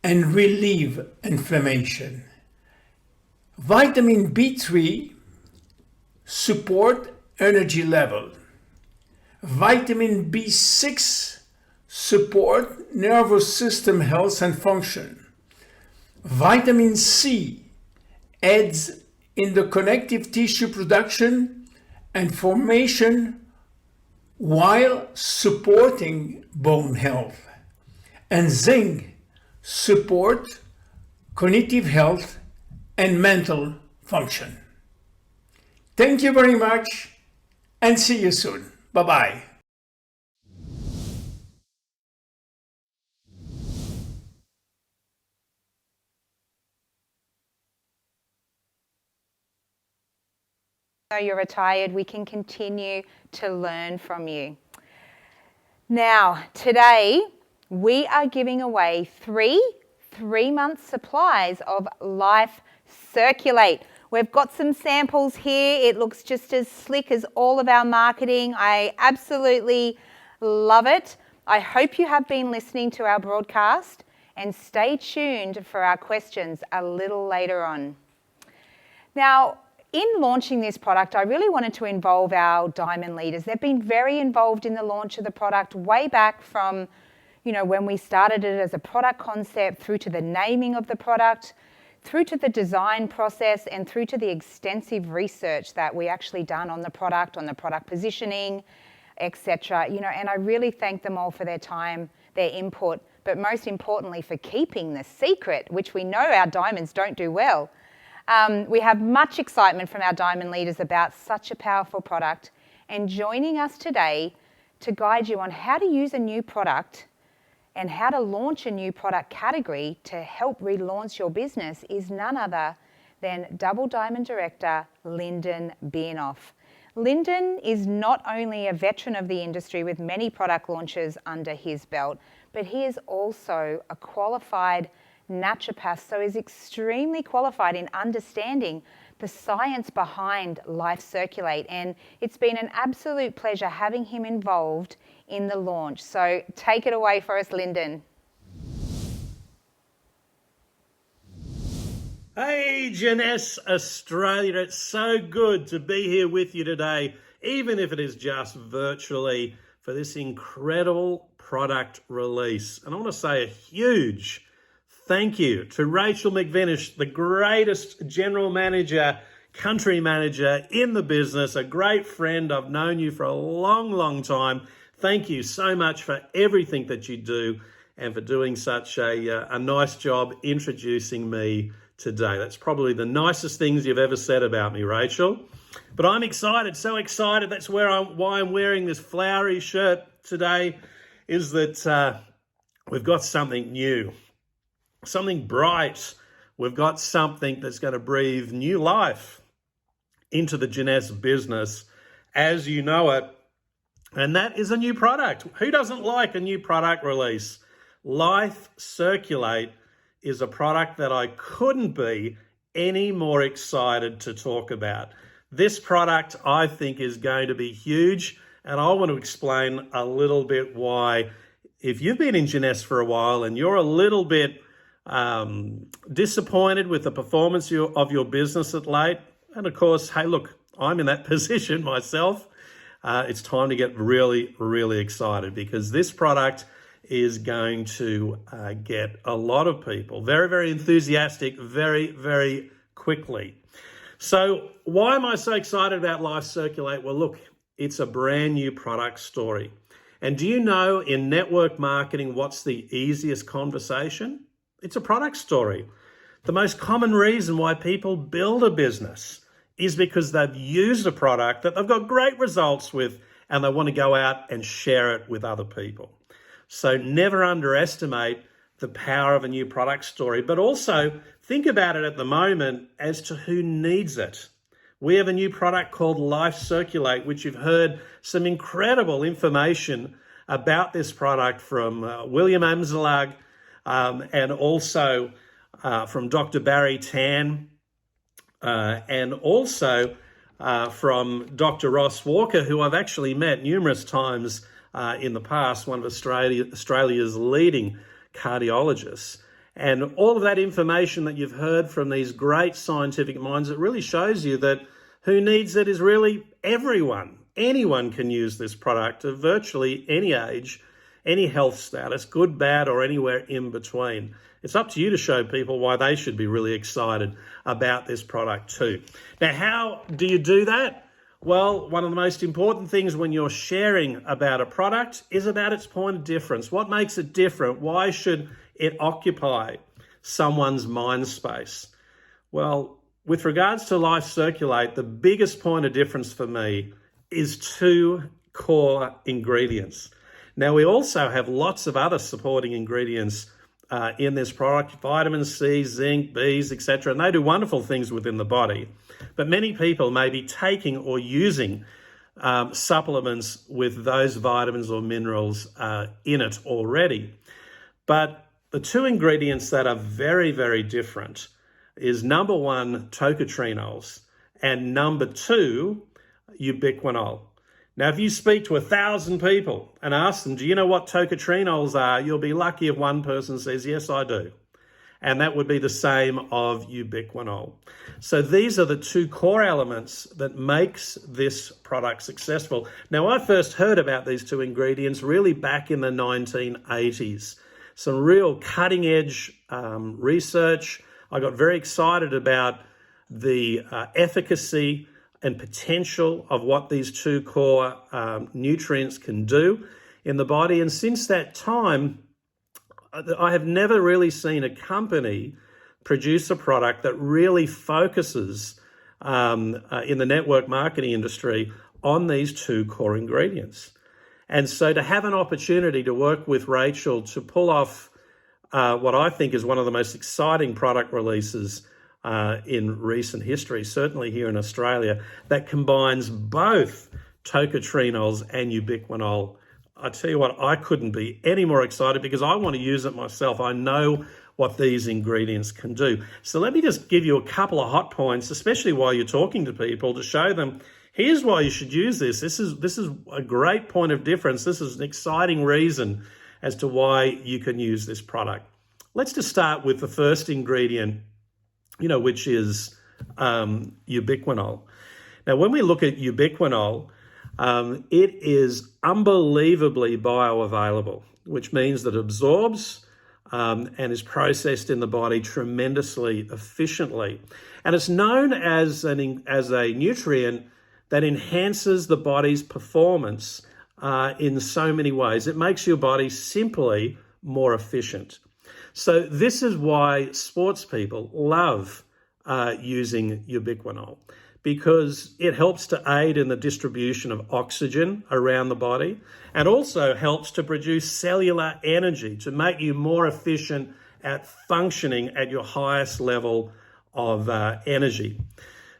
Speaker 3: and relieve inflammation. Vitamin B3 support energy level. Vitamin B6 support nervous system health and function. Vitamin C aids in the connective tissue production and formation while supporting bone health. And zinc support cognitive health and mental function. Thank you very much and see you soon. Bye-bye.
Speaker 1: Though you're retired, we can continue to learn from you. Now, today we are giving away three-month supplies of L1FE CirQul8. We've got some samples here. It looks just as slick as all of our marketing. I absolutely love it. I hope you have been listening to our broadcast and stay tuned for our questions a little later on. Now, in launching this product, I really wanted to involve our diamond leaders. They've been very involved in the launch of the product way back from, when we started it as a product concept, through to the naming of the product, through to the design process, and through to the extensive research that we actually done on the product positioning, etc. And I really thank them all for their time, their input, but most importantly for keeping the secret, which we know our diamonds don't do well. We have much excitement from our diamond leaders about such a powerful product, and joining us today to guide you on how to use a new product and how to launch a new product category to help relaunch your business is none other than Double Diamond Director Lyndon Biernoff. Lyndon is not only a veteran of the industry with many product launches under his belt, but he is also a qualified naturopath, so is extremely qualified in understanding the science behind L1FE CirQul8, and it's been an absolute pleasure having him involved in the launch. So take it away for us, Lyndon.
Speaker 4: Hey, Jeunesse Australia, it's so good to be here with you today, even if it is just virtually, for this incredible product release. And I want to say a huge thank you to Rachel McVinish, the greatest general manager, country manager in the business, a great friend. I've known you for a long, long time. Thank you so much for everything that you do and for doing such a nice job introducing me today. That's probably the nicest things you've ever said about me, Rachel. But I'm excited, so excited. That's why I'm wearing this flowery shirt today, is that we've got something new, something bright. We've got something that's going to breathe new life into the Jeunesse business as you know it. And that is a new product. Who doesn't like a new product release? L1FE CirQul8 is a product that I couldn't be any more excited to talk about. This product, I think, is going to be huge, and I want to explain a little bit why. If you've been in Jeunesse for a while and you're a little bit disappointed with the performance of your business at late, and of course, hey, look, I'm in that position myself, it's time to get really, really excited, because this product is going to get a lot of people very, very enthusiastic very, very quickly. So why am I so excited about L1FE CirQul8? Well, look, it's a brand new product story. And do you know, in network marketing, what's the easiest conversation? It's a product story. The most common reason why people build a business is because they've used a product that they've got great results with, and they want to go out and share it with other people. So never underestimate the power of a new product story, but also think about it at the moment as to who needs it. We have a new product called L1FE CirQul8, which you've heard some incredible information about this product from William Amzalag and also from Dr. Barry Tan and also from Dr. Ross Walker, who I've actually met numerous times in the past, one of Australia's leading cardiologists. And all of that information that you've heard from these great scientific minds, it really shows you that who needs it is really everyone. Anyone can use this product of virtually any age, any health status, good, bad, or anywhere in between. It's up to you to show people why they should be really excited about this product too. Now, how do you do that? Well, one of the most important things when you're sharing about a product is about its point of difference. What makes it different? Why should it occupy someone's mind space? Well, with regards to L1FE CirQul8, the biggest point of difference for me is 2 core ingredients. Now, we also have lots of other supporting ingredients in this product, vitamin C, zinc, Bs, etc., and they do wonderful things within the body. But many people may be taking or using supplements with those vitamins or minerals in it already. But the 2 ingredients that are very, very different is number 1, tocotrienols, and number 2, ubiquinol. Now, if you speak to 1,000 people and ask them, do you know what tocotrienols are? You'll be lucky if one person says, yes, I do. And that would be the same of ubiquinol. So these are the 2 core elements that makes this product successful. Now, I first heard about these 2 ingredients really back in the 1980s. Some real cutting edge research. I got very excited about the efficacy and potential of what these 2 core nutrients can do in the body. And since that time, I have never really seen a company produce a product that really focuses in the network marketing industry on these 2 core ingredients. And so to have an opportunity to work with Rachel to pull off what I think is one of the most exciting product releases in recent history, certainly here in Australia, that combines both tocotrienols and ubiquinol I tell you what, I couldn't be any more excited because I want to use it myself. I know what these ingredients can do. So let me just give you a couple of hot points, especially while you're talking to people, to show them, here's why you should use this. This is a great point of difference. This is an exciting reason as to why you can use this product. Let's just start with the first ingredient, which is ubiquinol. Now, when we look at ubiquinol, it is unbelievably bioavailable, which means that it absorbs and is processed in the body tremendously efficiently. And it's known as a nutrient that enhances the body's performance in so many ways. It makes your body simply more efficient. So this is why sports people love using ubiquinol, because it helps to aid in the distribution of oxygen around the body and also helps to produce cellular energy to make you more efficient at functioning at your highest level of energy.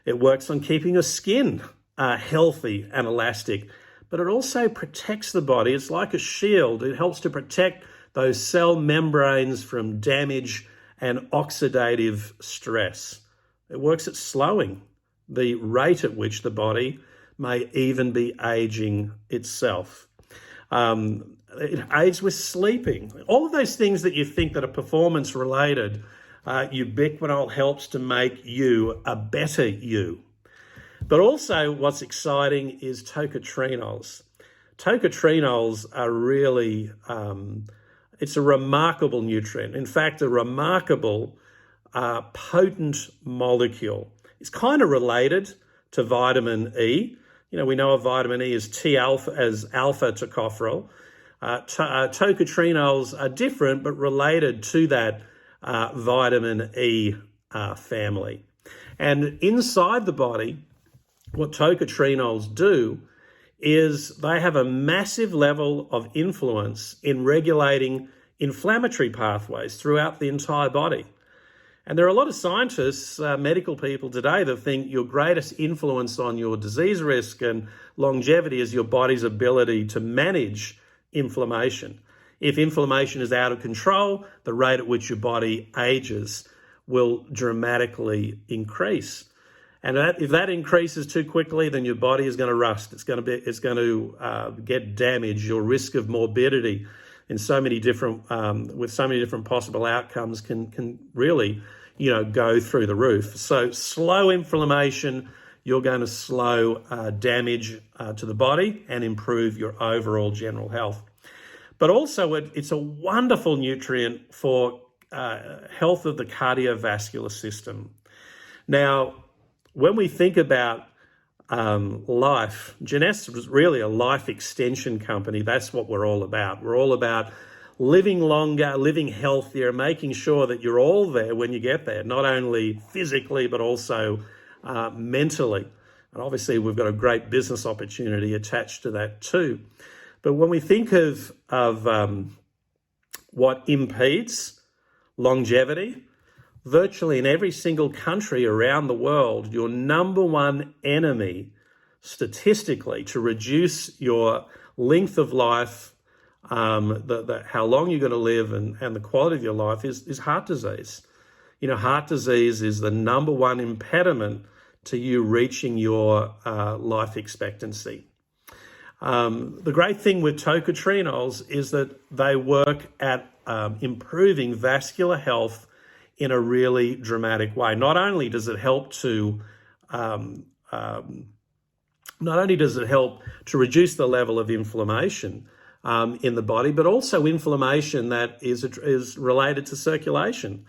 Speaker 4: It works on keeping your skin healthy and elastic, but it also protects the body. It's like a shield. It helps to protect those cell membranes from damage and oxidative stress. It works at slowing the rate at which the body may even be aging itself. It aids with sleeping. All of those things that you think that are performance related, ubiquinol helps to make you a better you. But also what's exciting is tocotrienols. Tocotrienols are really, it's a remarkable nutrient. In fact, a remarkable potent molecule. It's kind of related to vitamin E. We know of vitamin E as alpha tocopherol. Tocotrienols are different, but related to that vitamin E family. And inside the body, what tocotrienols do is they have a massive level of influence in regulating inflammatory pathways throughout the entire body. And there are a lot of scientists, medical people today that think your greatest influence on your disease risk and longevity is your body's ability to manage inflammation. If inflammation is out of control, the rate at which your body ages will dramatically increase. And if that increases too quickly, then your body is going to rust. It's going to get damaged. Your risk of morbidity in so many different with so many different possible outcomes can really go through the roof. So slow inflammation, you're going to slow damage to the body and improve your overall general health. But also it's a wonderful nutrient for health of the cardiovascular system. Now, when we think about life, Jeunesse is really a life extension company. That's what we're all about. We're all about living longer, living healthier, making sure that you're all there when you get there, not only physically, but also mentally. And obviously, we've got a great business opportunity attached to that too. But when we think of what impedes longevity, virtually in every single country around the world, your number one enemy statistically to reduce your length of life, how long you're going to live and the quality of your life is heart disease. Heart disease is the number one impediment to you reaching your life expectancy. The great thing with tocotrienols is that they work at improving vascular health in a really dramatic way. Not only does it help to reduce the level of inflammation in the body, but also inflammation that is related to circulation.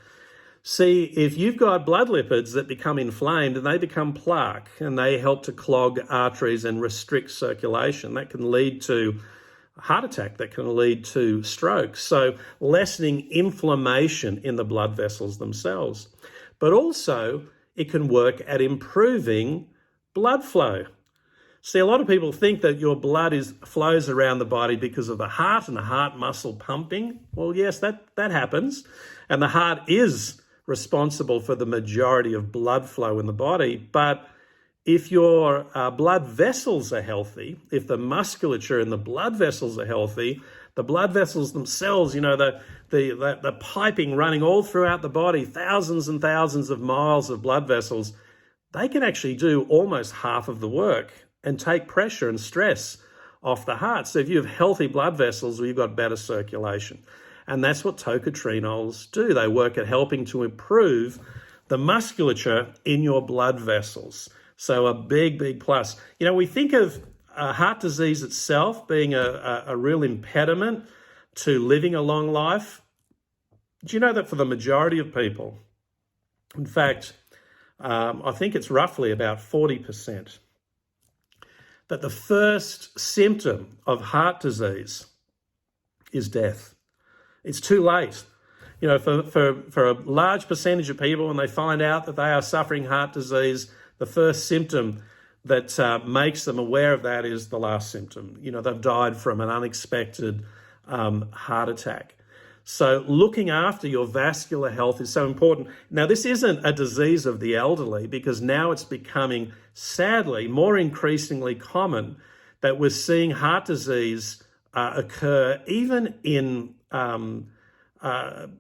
Speaker 4: See, if you've got blood lipids that become inflamed and they become plaque and they help to clog arteries and restrict circulation, that can lead to heart attack, that can lead to stroke. So lessening inflammation in the blood vessels themselves. But also it can work at improving blood flow. See, a lot of people think that your blood flows around the body because of the heart and the heart muscle pumping. Well, yes, that happens. And the heart is responsible for the majority of blood flow in the body. But if your blood vessels are healthy, if the musculature in the blood vessels are healthy, the blood vessels themselves, you know, the piping running all throughout the body, thousands and thousands of miles of blood vessels, they can actually do almost half of the work and take pressure and stress off the heart. So if you have healthy blood vessels, well, you've got better circulation. And that's what tocotrienols do. They work at helping to improve the musculature in your blood vessels. So a big, big plus. You know, we think of heart disease itself being a real impediment to living a long life. Do you know that for the majority of people, in fact, I think it's roughly about 40%, that the first symptom of heart disease is death. It's too late. You know, for a large percentage of people, when they find out that they are suffering heart disease, the first symptom that makes them aware of that is the last symptom. You know, they've died from an unexpected heart attack. So looking after your vascular health is so important. Now, this isn't a disease of the elderly, because now it's becoming, sadly, more increasingly common that we're seeing heart disease occur even in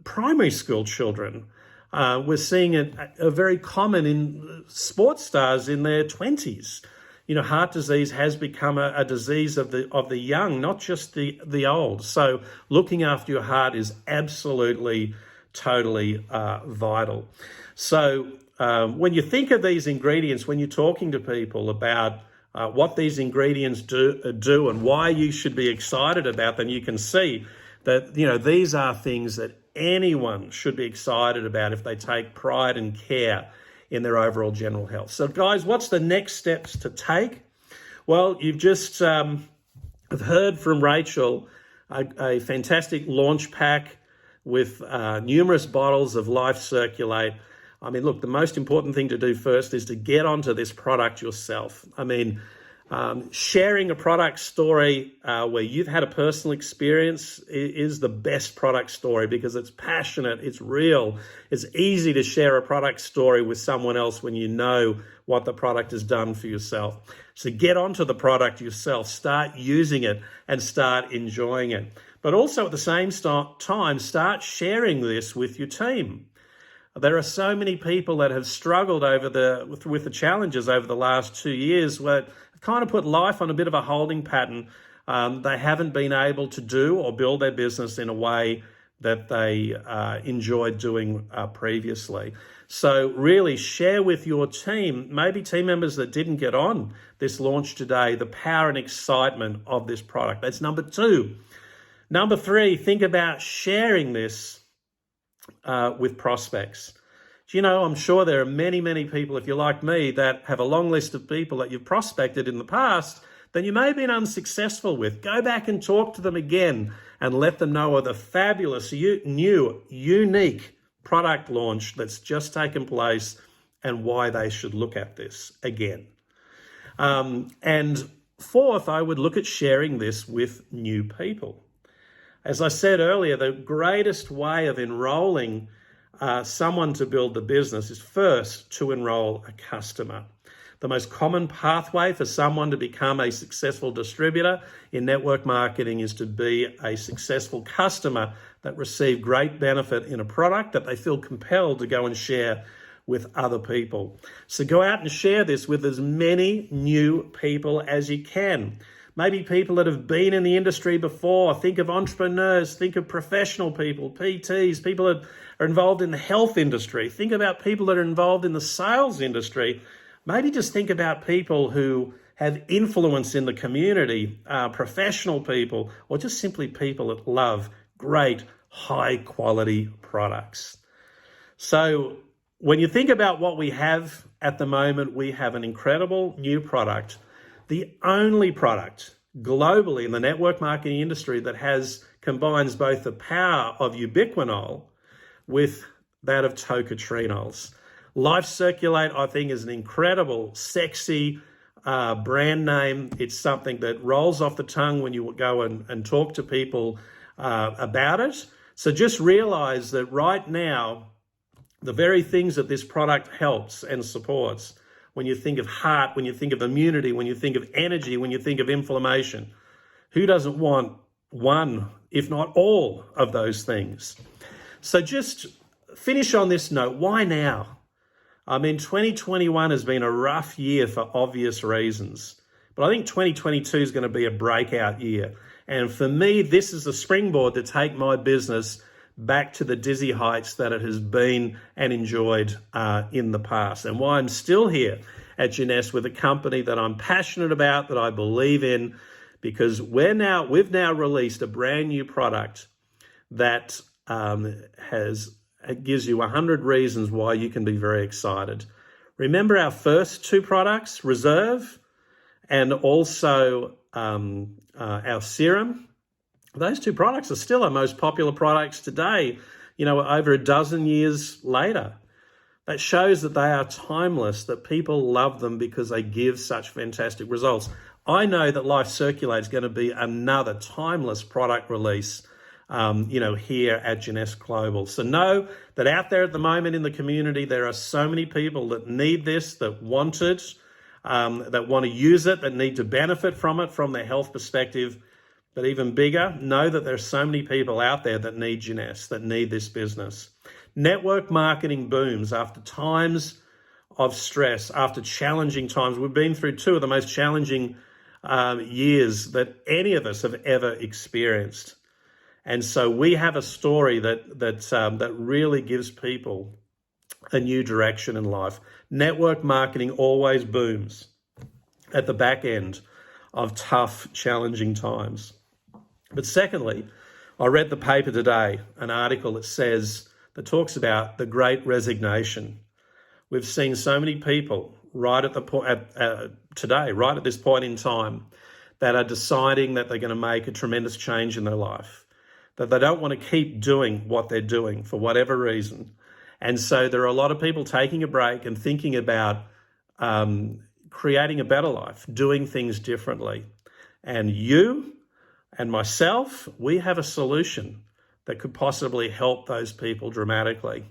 Speaker 4: primary school children. We're seeing it very common in sports stars in their 20s. You know, heart disease has become a disease of the young, not just the old. So looking after your heart is absolutely, totally vital. So when you think of these ingredients, when you're talking to people about what these ingredients do and why you should be excited about them, you can see that, you know, these are things that anyone should be excited about if they take pride and care in their overall general health. So guys, what's the next steps to take? Well, you've just have heard from Rachel a fantastic launch pack with numerous bottles of L1FE CirQul8. I mean, look, the most important thing to do first is to get onto this product yourself. I mean, sharing a product story where you've had a personal experience is the best product story, because it's passionate, it's real. It's easy to share a product story with someone else when you know what the product has done for yourself. So get onto the product yourself, start using it and start enjoying it. But also at the same time, start sharing this with your team. There are so many people that have struggled with the challenges over the last 2 years, where kind of put life on a bit of a holding pattern. They haven't been able to do or build their business in a way that they enjoyed doing previously. So really share with your team, maybe team members that didn't get on this launch today, the power and excitement of this product. That's number 2. Number 3, think about sharing this with prospects. You know, I'm sure there are many, many people, if you're like me, that have a long list of people that you've prospected in the past that you may have been unsuccessful with. Go back and talk to them again and let them know of the fabulous, new, unique product launch that's just taken place and why they should look at this again. And 4th, I would look at sharing this with new people. As I said earlier, the greatest way of enrolling someone to build the business is first to enroll a customer. The most common pathway for someone to become a successful distributor in network marketing is to be a successful customer that received great benefit in a product that they feel compelled to go and share with other people. So go out and share this with as many new people as you can. Maybe people that have been in the industry before. Think of entrepreneurs, think of professional people, PTs, people that are involved in the health industry. Think about people that are involved in the sales industry. Maybe just think about people who have influence in the community, professional people, or just simply people that love great, high quality products. So when you think about what we have at the moment, we have an incredible new product. The only product globally in the network marketing industry that combines both the power of ubiquinol with that of tocotrienols. L1FE CirQul8, I think, is an incredible, sexy brand name. It's something that rolls off the tongue when you go and talk to people about it. So just realize that right now, the very things that this product helps and supports when you think of heart, when you think of immunity, when you think of energy, when you think of inflammation. Who doesn't want one, if not all, of those things? So just finish on this note. Why now? I mean, 2021 has been a rough year for obvious reasons, but I think 2022 is going to be a breakout year. And for me, this is a springboard to take my business back to the dizzy heights that it has been and enjoyed in the past. And why I'm still here at Jeunesse with a company that I'm passionate about, that I believe in, because we've now released a brand new product that it gives you 100 reasons why you can be very excited. Remember our first two products, Reserve and also our serum? Those two products are still our most popular products today, over a dozen years later. That shows that they are timeless, that people love them because they give such fantastic results. I know that L1FE CirQul8 is going to be another timeless product release here at Jeunesse Global. So know that out there at the moment in the community, there are so many people that need this, that want it, that want to use it, that need to benefit from it from their health perspective. But even bigger, know that there's so many people out there that need Jeunesse, that need this business. Network marketing booms after times of stress, after challenging times. We've been through two of the most challenging years that any of us have ever experienced. And so we have a story that really gives people a new direction in life. Network marketing always booms at the back end of tough, challenging times. But secondly, I read the paper today, an article that talks about the Great Resignation. We've seen so many people right at this point in time, that are deciding that they're going to make a tremendous change in their life, that they don't want to keep doing what they're doing for whatever reason. And so there are a lot of people taking a break and thinking about creating a better life, doing things differently. And you and myself, we have a solution that could possibly help those people dramatically.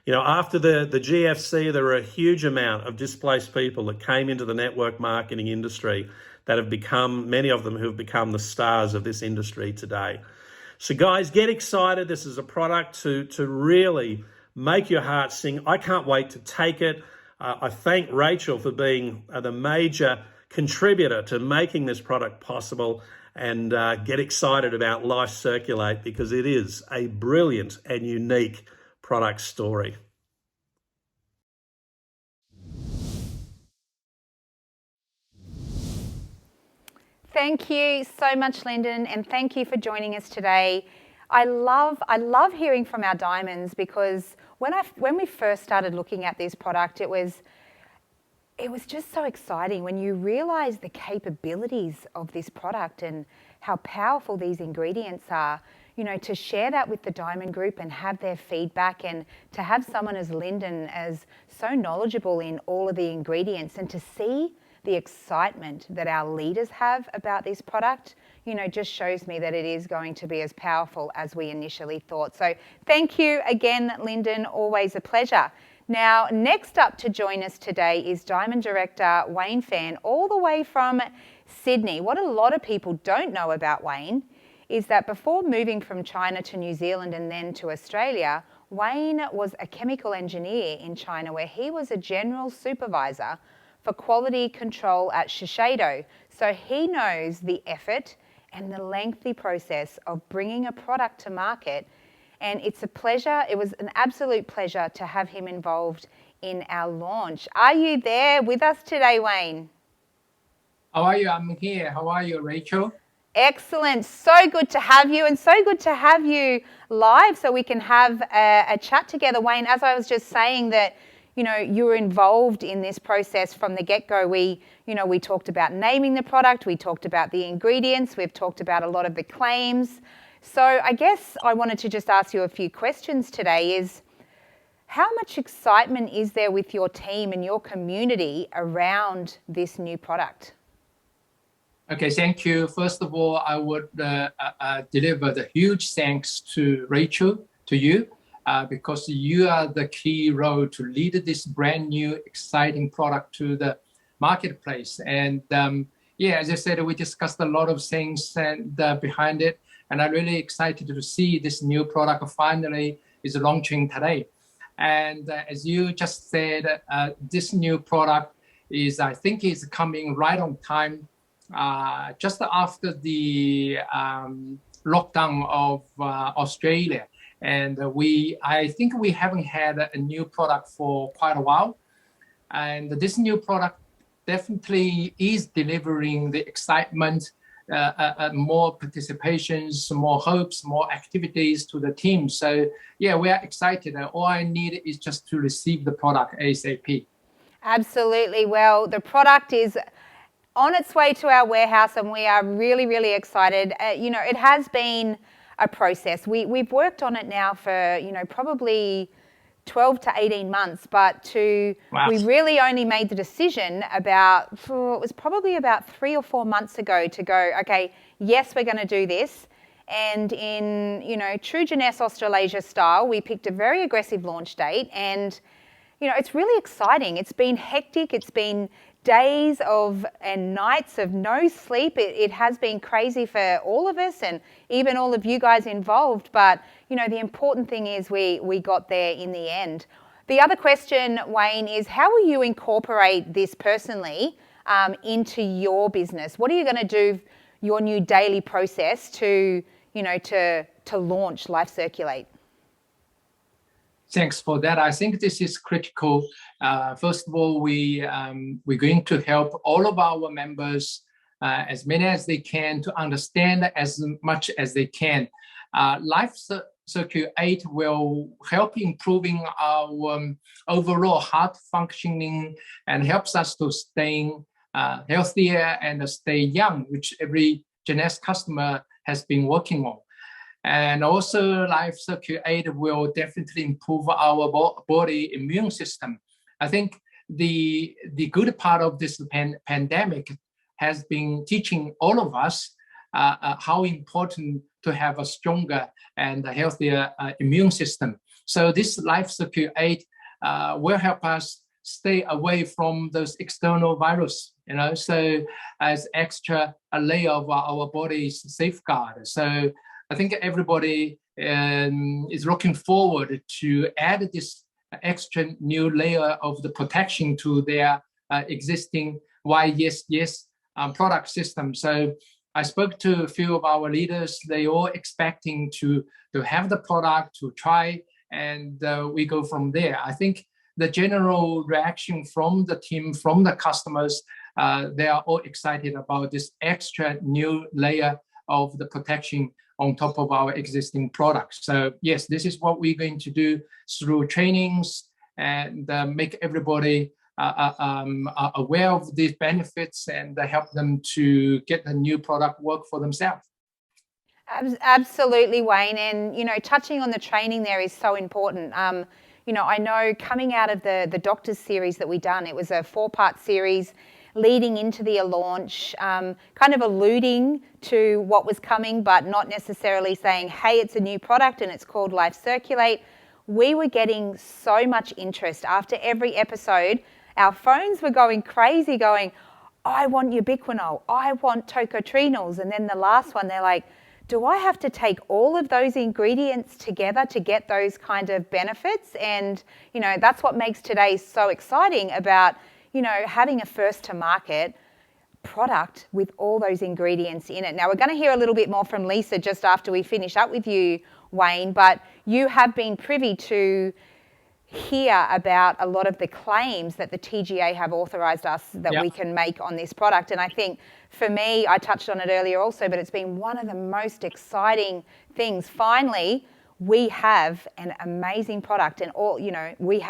Speaker 4: After the GFC, there were a huge amount of displaced people that came into the network marketing industry that have become, many of them who have become the stars of this industry today. So guys, get excited. This is a product to really make your heart sing. I can't wait to take it. I thank Rachel for being the major contributor to making this product possible, and get excited about L1FE CirQul8 because it is a brilliant and unique product story.
Speaker 1: Thank you so much, Lyndon, and thank you for joining us today. I love hearing from our diamonds, because when we first started looking at this product, it was just so exciting when you realize the capabilities of this product and how powerful these ingredients are. To share that with the Diamond Group and have their feedback, and to have someone as Lyndon as so knowledgeable in all of the ingredients, and to see the excitement that our leaders have about this product, just shows me that it is going to be as powerful as we initially thought. So thank you again, Lyndon, always a pleasure. Now, next up to join us today is Diamond Director Wayne Fan, all the way from Sydney. What a lot of people don't know about Wayne is that before moving from China to New Zealand and then to Australia, Wayne was a chemical engineer in China, where he was a general supervisor for quality control at Shiseido. So he knows the effort and the lengthy process of bringing a product to market. And it's a pleasure, it was an absolute pleasure to have him involved in our launch. Are you there with us today, Wayne?
Speaker 5: How are you? I'm here. How are you, Rachel?
Speaker 1: Excellent. So good to have you, and so good to have you live so we can have a chat together. Wayne, as I was just saying that, you were involved in this process from the get-go. We talked about naming the product, we talked about the ingredients, we've talked about a lot of the claims. So I guess I wanted to just ask you a few questions today. Is how much excitement is there with your team and your community around this new product?
Speaker 5: Okay, thank you. First of all, I would deliver the huge thanks to Rachel, to you, because you are the key role to lead this brand new, exciting product to the marketplace. And yeah, as I said, we discussed a lot of things and behind it, and I'm really excited to see this new product finally is launching today. And as you just said, this new product is, I think, is coming right on time, just after the lockdown of Australia. And I think we haven't had a new product for quite a while. And this new product definitely is delivering the excitement, more participations, more hopes, more activities to the team. So yeah, we are excited. All I need is just to receive the product ASAP.
Speaker 1: Absolutely. Well, the product is on its way to our warehouse and we are really, really excited. You know, it has been a process. We've worked on it now for, you know, probably 12 to 18 months, but we really only made the decision about, it was probably about 3 or 4 months ago to go, okay, yes, we're going to do this. And in, you know, true Jeunesse Australasia style, we picked a very aggressive launch date, and, you know, it's really exciting. It's been hectic. It's been days and nights of no sleep. It has been crazy for all of us and even all of you guys involved. But, you know, the important thing is we got there in the end. The other question, Wayne, is how will you incorporate this personally into your business? What are you going to do, your new daily process to, you know, to launch L1FE CirQul8?
Speaker 5: Thanks for that. I think this is critical. First of all, we're going to help all of our members, as many as they can, to understand as much as they can. L1FE CirQul8 will help improving our overall heart functioning and helps us to stay healthier and stay young, which every Jeunesse customer has been working on. And also L1FE CirQul8 will definitely improve our body immune system. I think the good part of this pandemic has been teaching all of us how important to have a stronger and a healthier immune system. So this L1FE CirQul8 will help us stay away from those external virus, you know, so as extra a layer of our body's safeguard. So I think everybody is looking forward to add this extra new layer of the protection to their existing YES product system. So I spoke to a few of our leaders. They all expecting to have the product, to try, and we go from there. I think the general reaction from the team, from the customers, they are all excited about this extra new layer of the protection on top of our existing products. So yes, this is what we're going to do through trainings and make everybody aware of these benefits and help them to get the new product work for themselves.
Speaker 1: Absolutely, Wayne. And, you know, touching on the training there is so important. You know, I know coming out of the Doctors series that we done, it was a 4-part series leading into the launch, kind of alluding to what was coming, but not necessarily saying, hey, it's a new product and it's called L1FE CirQul8. We were getting so much interest. After every episode, our phones were going crazy, going, I want ubiquinol, I want tocotrienols. And then the last one, they're like, do I have to take all of those ingredients together to get those kind of benefits? And, you know, that's what makes today so exciting about, you know, having a first to market product with all those ingredients in it. Now, we're going to hear a little bit more from Lisa just after we finish up with you, Wayne, but you have been privy to hear about a lot of the claims that the TGA have authorised us that we can make on this product. And I think for me, I touched on it earlier also, but it's been one of the most exciting things. Finally, we have an amazing product, and all, you know, we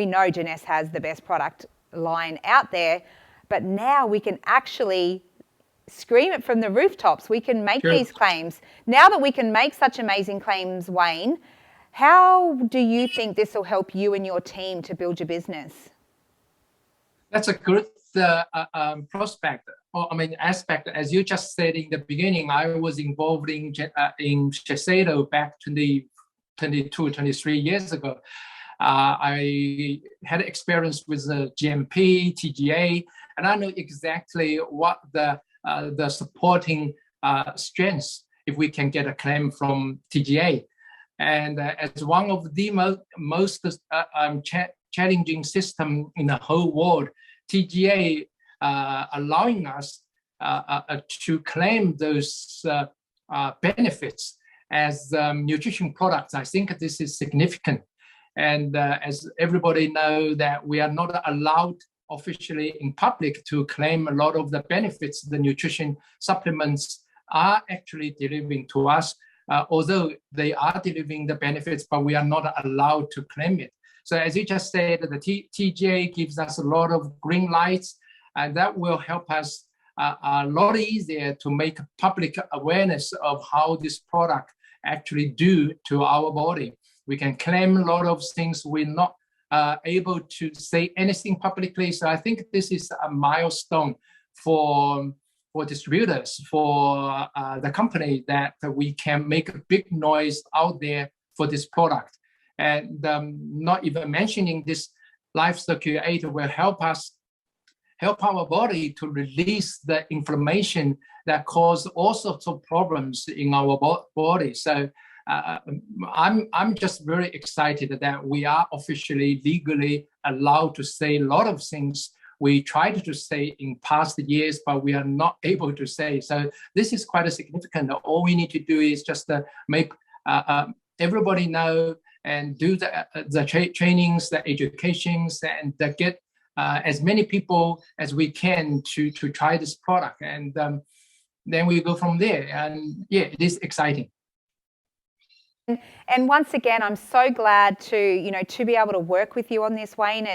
Speaker 1: know Jeunesse has the best product line out there, but now we can actually scream it from the rooftops. We can make these claims. Now that we can make such amazing claims, Wayne, how do you think this will help you and your team to build your business?
Speaker 5: That's a good prospect, or I mean aspect. As you just said in the beginning, I was involved in Shiseido back 22, 23 years ago. I had experience with the GMP, TGA, and I know exactly what the supporting strengths if we can get a claim from TGA. And as one of the most challenging system in the whole world, TGA allowing us to claim those benefits as nutrition products. I think this is significant. And as everybody knows that we are not allowed officially in public to claim a lot of the benefits the nutrition supplements are actually delivering to us, although they are delivering the benefits, but we are not allowed to claim it. So as you just said, the TGA gives us a lot of green lights, and that will help us a lot easier to make public awareness of how this product actually do to our body. We can claim a lot of things we're not able to say anything publicly. So I think this is a milestone for distributors, for the company, that we can make a big noise out there for this product. And not even mentioning this L1FE CirQul8 will help our body to release the inflammation that cause all sorts of problems in our body. So I'm just very excited that we are officially legally allowed to say a lot of things we tried to say in past years, but we are not able to say. So this is quite a significant. All we need to do is just make everybody know and do the trainings, the educations, and get as many people as we can to try this product. And then we go from there. And yeah, it is exciting.
Speaker 1: And once again, I'm so glad to be able to work with you on this, Wayne.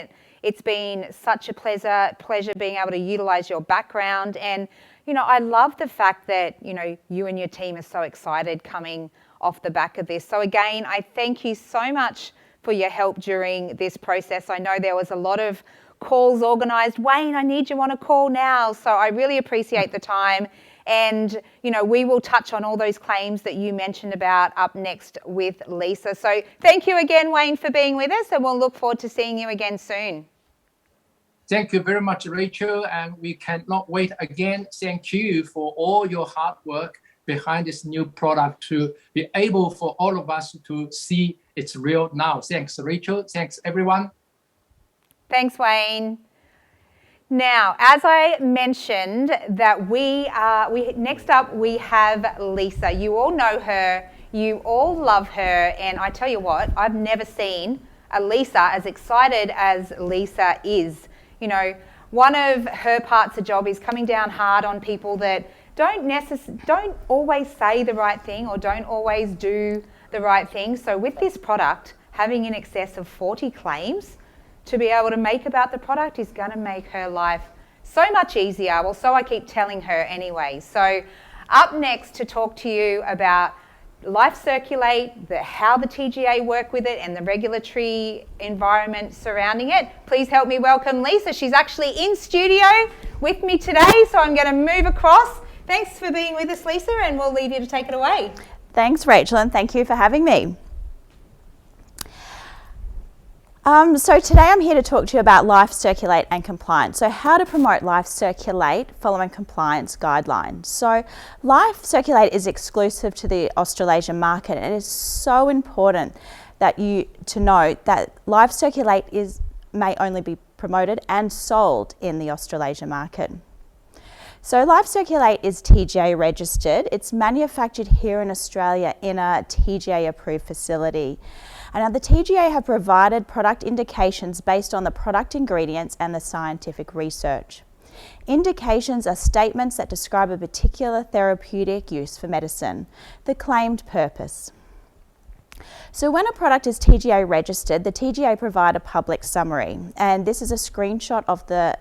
Speaker 1: It's been such a pleasure being able to utilize your background. And, I love the fact that, you and your team are so excited coming off the back of this. So again, I thank you so much for your help during this process. I know there was a lot of calls organized. Wayne, I need you on a call now. So I really appreciate the time. And, we will touch on all those claims that you mentioned about up next with Lisa. So thank you again, Wayne, for being with us, and we'll look forward to seeing you again soon.
Speaker 5: Thank you very much, Rachel. And we cannot wait again. Thank you for all your hard work behind this new product to be able for all of us to see it's real now. Thanks, Rachel. Thanks, everyone.
Speaker 1: Thanks, Wayne. Now, as I mentioned, that next up we have Lisa. You all know her, you all love her, and I tell you what, I've never seen a Lisa as excited as Lisa is. One of her parts of the job is coming down hard on people that don't always say the right thing or don't always do the right thing. So with this product, having in excess of 40 claims to be able to make about the product is going to make her life so much easier. Well, so I keep telling her anyway. So up next to talk to you about L1FE CirQul8, how the TGA work with it and the regulatory environment surrounding it, please help me welcome Lisa. She's actually in studio with me today, so I'm going to move across. Thanks for being with us, Lisa, and we'll leave you to take it away.
Speaker 6: Thanks, Rachel, and thank you for having me. So today I'm here to talk to you about L1FE CirQul8 and compliance. So how to promote L1FE CirQul8 following compliance guidelines. So L1FE CirQul8 is exclusive to the Australasian market, and it is so important that to note that L1FE CirQul8 may only be promoted and sold in the Australasian market. So L1FE CirQul8 is TGA registered. It's manufactured here in Australia in a TGA approved facility. And now the TGA have provided product indications based on the product ingredients and the scientific research. Indications are statements that describe a particular therapeutic use for medicine, the claimed purpose. So when a product is TGA registered, the TGA provide a public summary, and this is a screenshot of the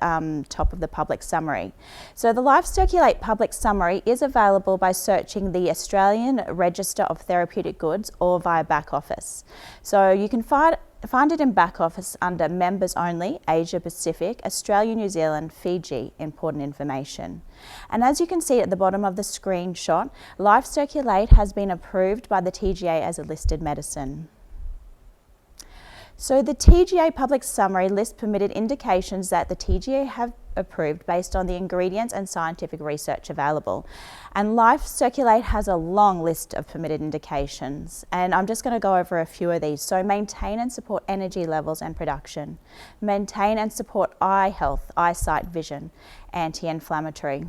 Speaker 6: top of the public summary. So the L1FE CirQul8 public summary is available by searching the Australian Register of Therapeutic Goods or via back office. So you can find find it in back office under members only, Asia Pacific, Australia, New Zealand, Fiji, important information. And as you can see at the bottom of the screenshot, L1FE CirQul8 has been approved by the TGA as a listed medicine. So the TGA public summary lists permitted indications that the TGA have approved based on the ingredients and scientific research available. And L1FE CirQul8 has a long list of permitted indications, and I'm just going to go over a few of these. So maintain and support energy levels and production, maintain and support eye health, eyesight, vision, anti-inflammatory,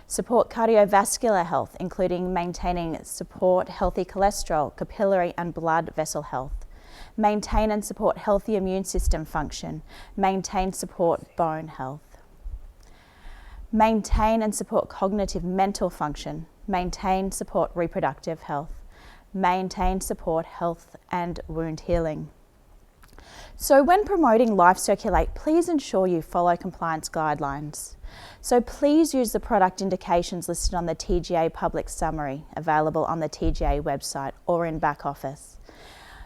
Speaker 6: support cardiovascular health, including maintaining support healthy cholesterol, capillary and blood vessel health, maintain and support healthy immune system function, maintain support bone health, maintain and support cognitive mental function, maintain support reproductive health, maintain support health and wound healing. So when promoting L1FE CirQul8, please ensure you follow compliance guidelines. So please use the product indications listed on the TGA public summary available on the TGA website or in back office.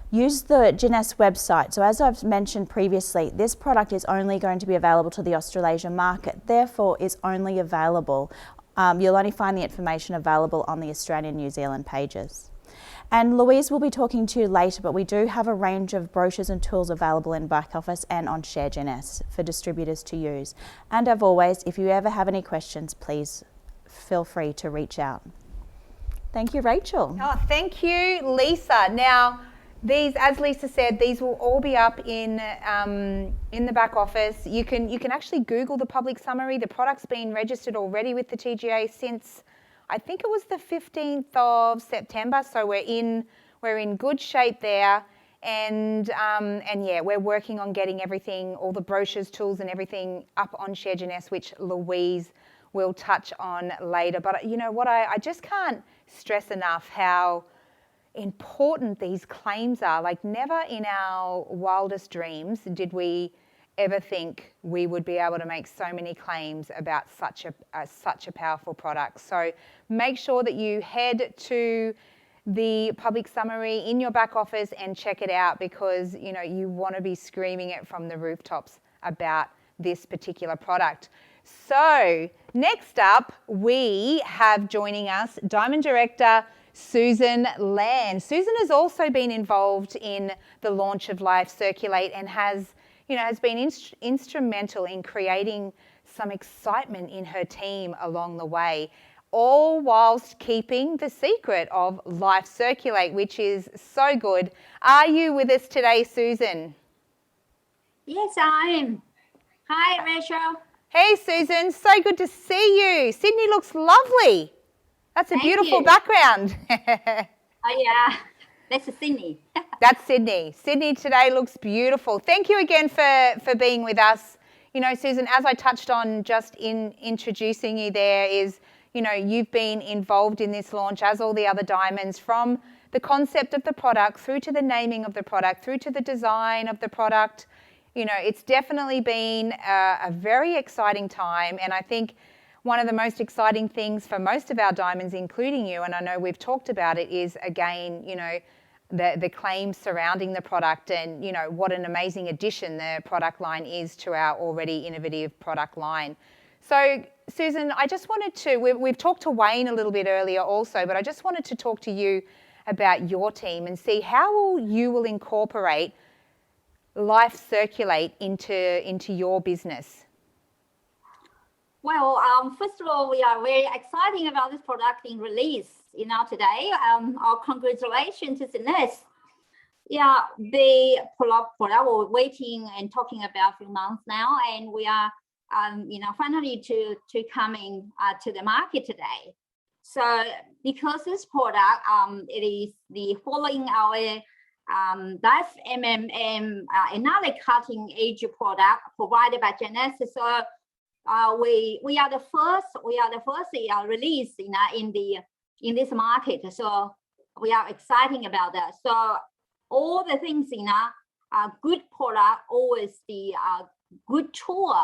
Speaker 6: Use the Jeunesse website. So as I've mentioned previously, this product is only going to be available to the Australasian market, therefore is only available, you'll only find the information available on the Australian New Zealand pages. And Louise will be talking to you later, but we do have a range of brochures and tools available in back office and on Share Jeunesse for distributors to use. And as always, if you ever have any questions, please feel free to reach out. Thank you, Rachel.
Speaker 1: Oh, thank you, Lisa. Now, these, as Lisa said, these will all be up in the back office. You can actually Google the public summary. The product's been registered already with the TGA since, I think it was the 15th of September. So we're in good shape there. And yeah, we're working on getting everything, all the brochures, tools, and everything up on Share Jeunesse, which Louise will touch on later. But you know what? I just can't stress enough how important these claims are. Like, never in our wildest dreams did we ever think we would be able to make so many claims about such a powerful product. So make sure that you head to the public summary in your back office and check it out, because you know you want to be screaming it from the rooftops about this particular product. So next up, we have joining us Diamond Director Susan Land. Susan has also been involved in the launch of L1FE CirQul8 and has been instrumental in creating some excitement in her team along the way, all whilst keeping the secret of L1FE CirQul8, which is so good. Are you with us today, Susan?
Speaker 7: Yes, I am. Hi, Rachel.
Speaker 1: Hey, Susan. So good to see you. Sydney looks lovely. That's a beautiful background.
Speaker 7: Oh, yeah. That's Sydney.
Speaker 1: That's Sydney. Sydney today looks beautiful. Thank you again for being with us. You know, Susan, as I touched on just in introducing you there, is, you know, you've been involved in this launch, as all the other diamonds, from the concept of the product through to the naming of the product, through to the design of the product. You know, it's definitely been a very exciting time. And I think one of the most exciting things for most of our diamonds, including you, and I know we've talked about it, is again, you know, the claims surrounding the product and, you know, what an amazing addition the product line is to our already innovative product line. So, Susan, I just wanted to, we've talked to Wayne a little bit earlier also, but I just wanted to talk to you about your team and see how you will incorporate L1FE CirQul8 into your business.
Speaker 7: Well, first of all, we are very excited about this product being released, you know, today. Our congratulations to Jeunesse. Yeah, the product we're waiting and talking about a few months now, and we are, you know, finally to coming to the market today. So because this product, it is the following our L1FE another cutting edge product provided by Jeunesse. So we are the first release in this market. So we are excited about that. So all the things good product always the good tool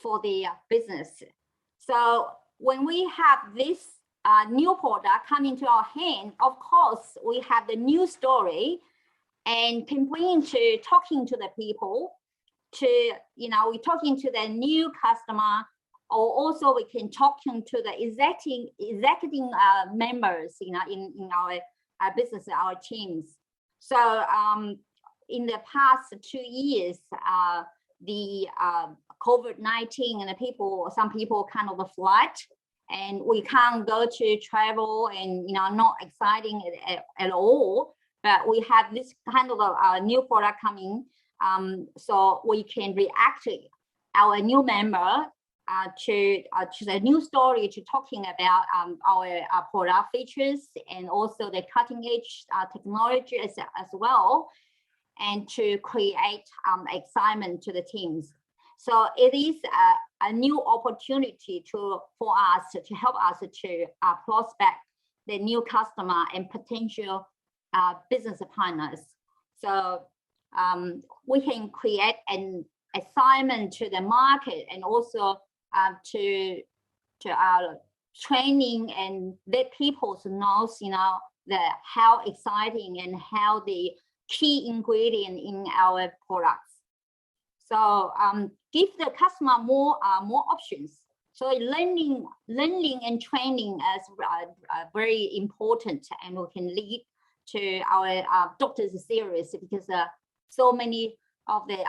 Speaker 7: for the business. So when we have this new product coming to our hand, of course we have the new story. and can bring to talking to the people, to, we're talking to the new customer, or also we can talking to the executing members, in our business, our teams. So in the past 2 years, the COVID-19 and some people kind of flood, and we can't go to travel, and not exciting at all. But we have this kind of a new product coming, so we can react to our new member to the new story, to talking about our product features, and also the cutting edge technology as well, and to create excitement to the teams. So it is a new opportunity for us to help us to prospect the new customer and potential business partners. So we can create an assignment to the market, and also to training and let people knows, how exciting and how the key ingredient in our products. So give the customer more options. So learning and training is very important, and we can lead to our doctors series, because so many of the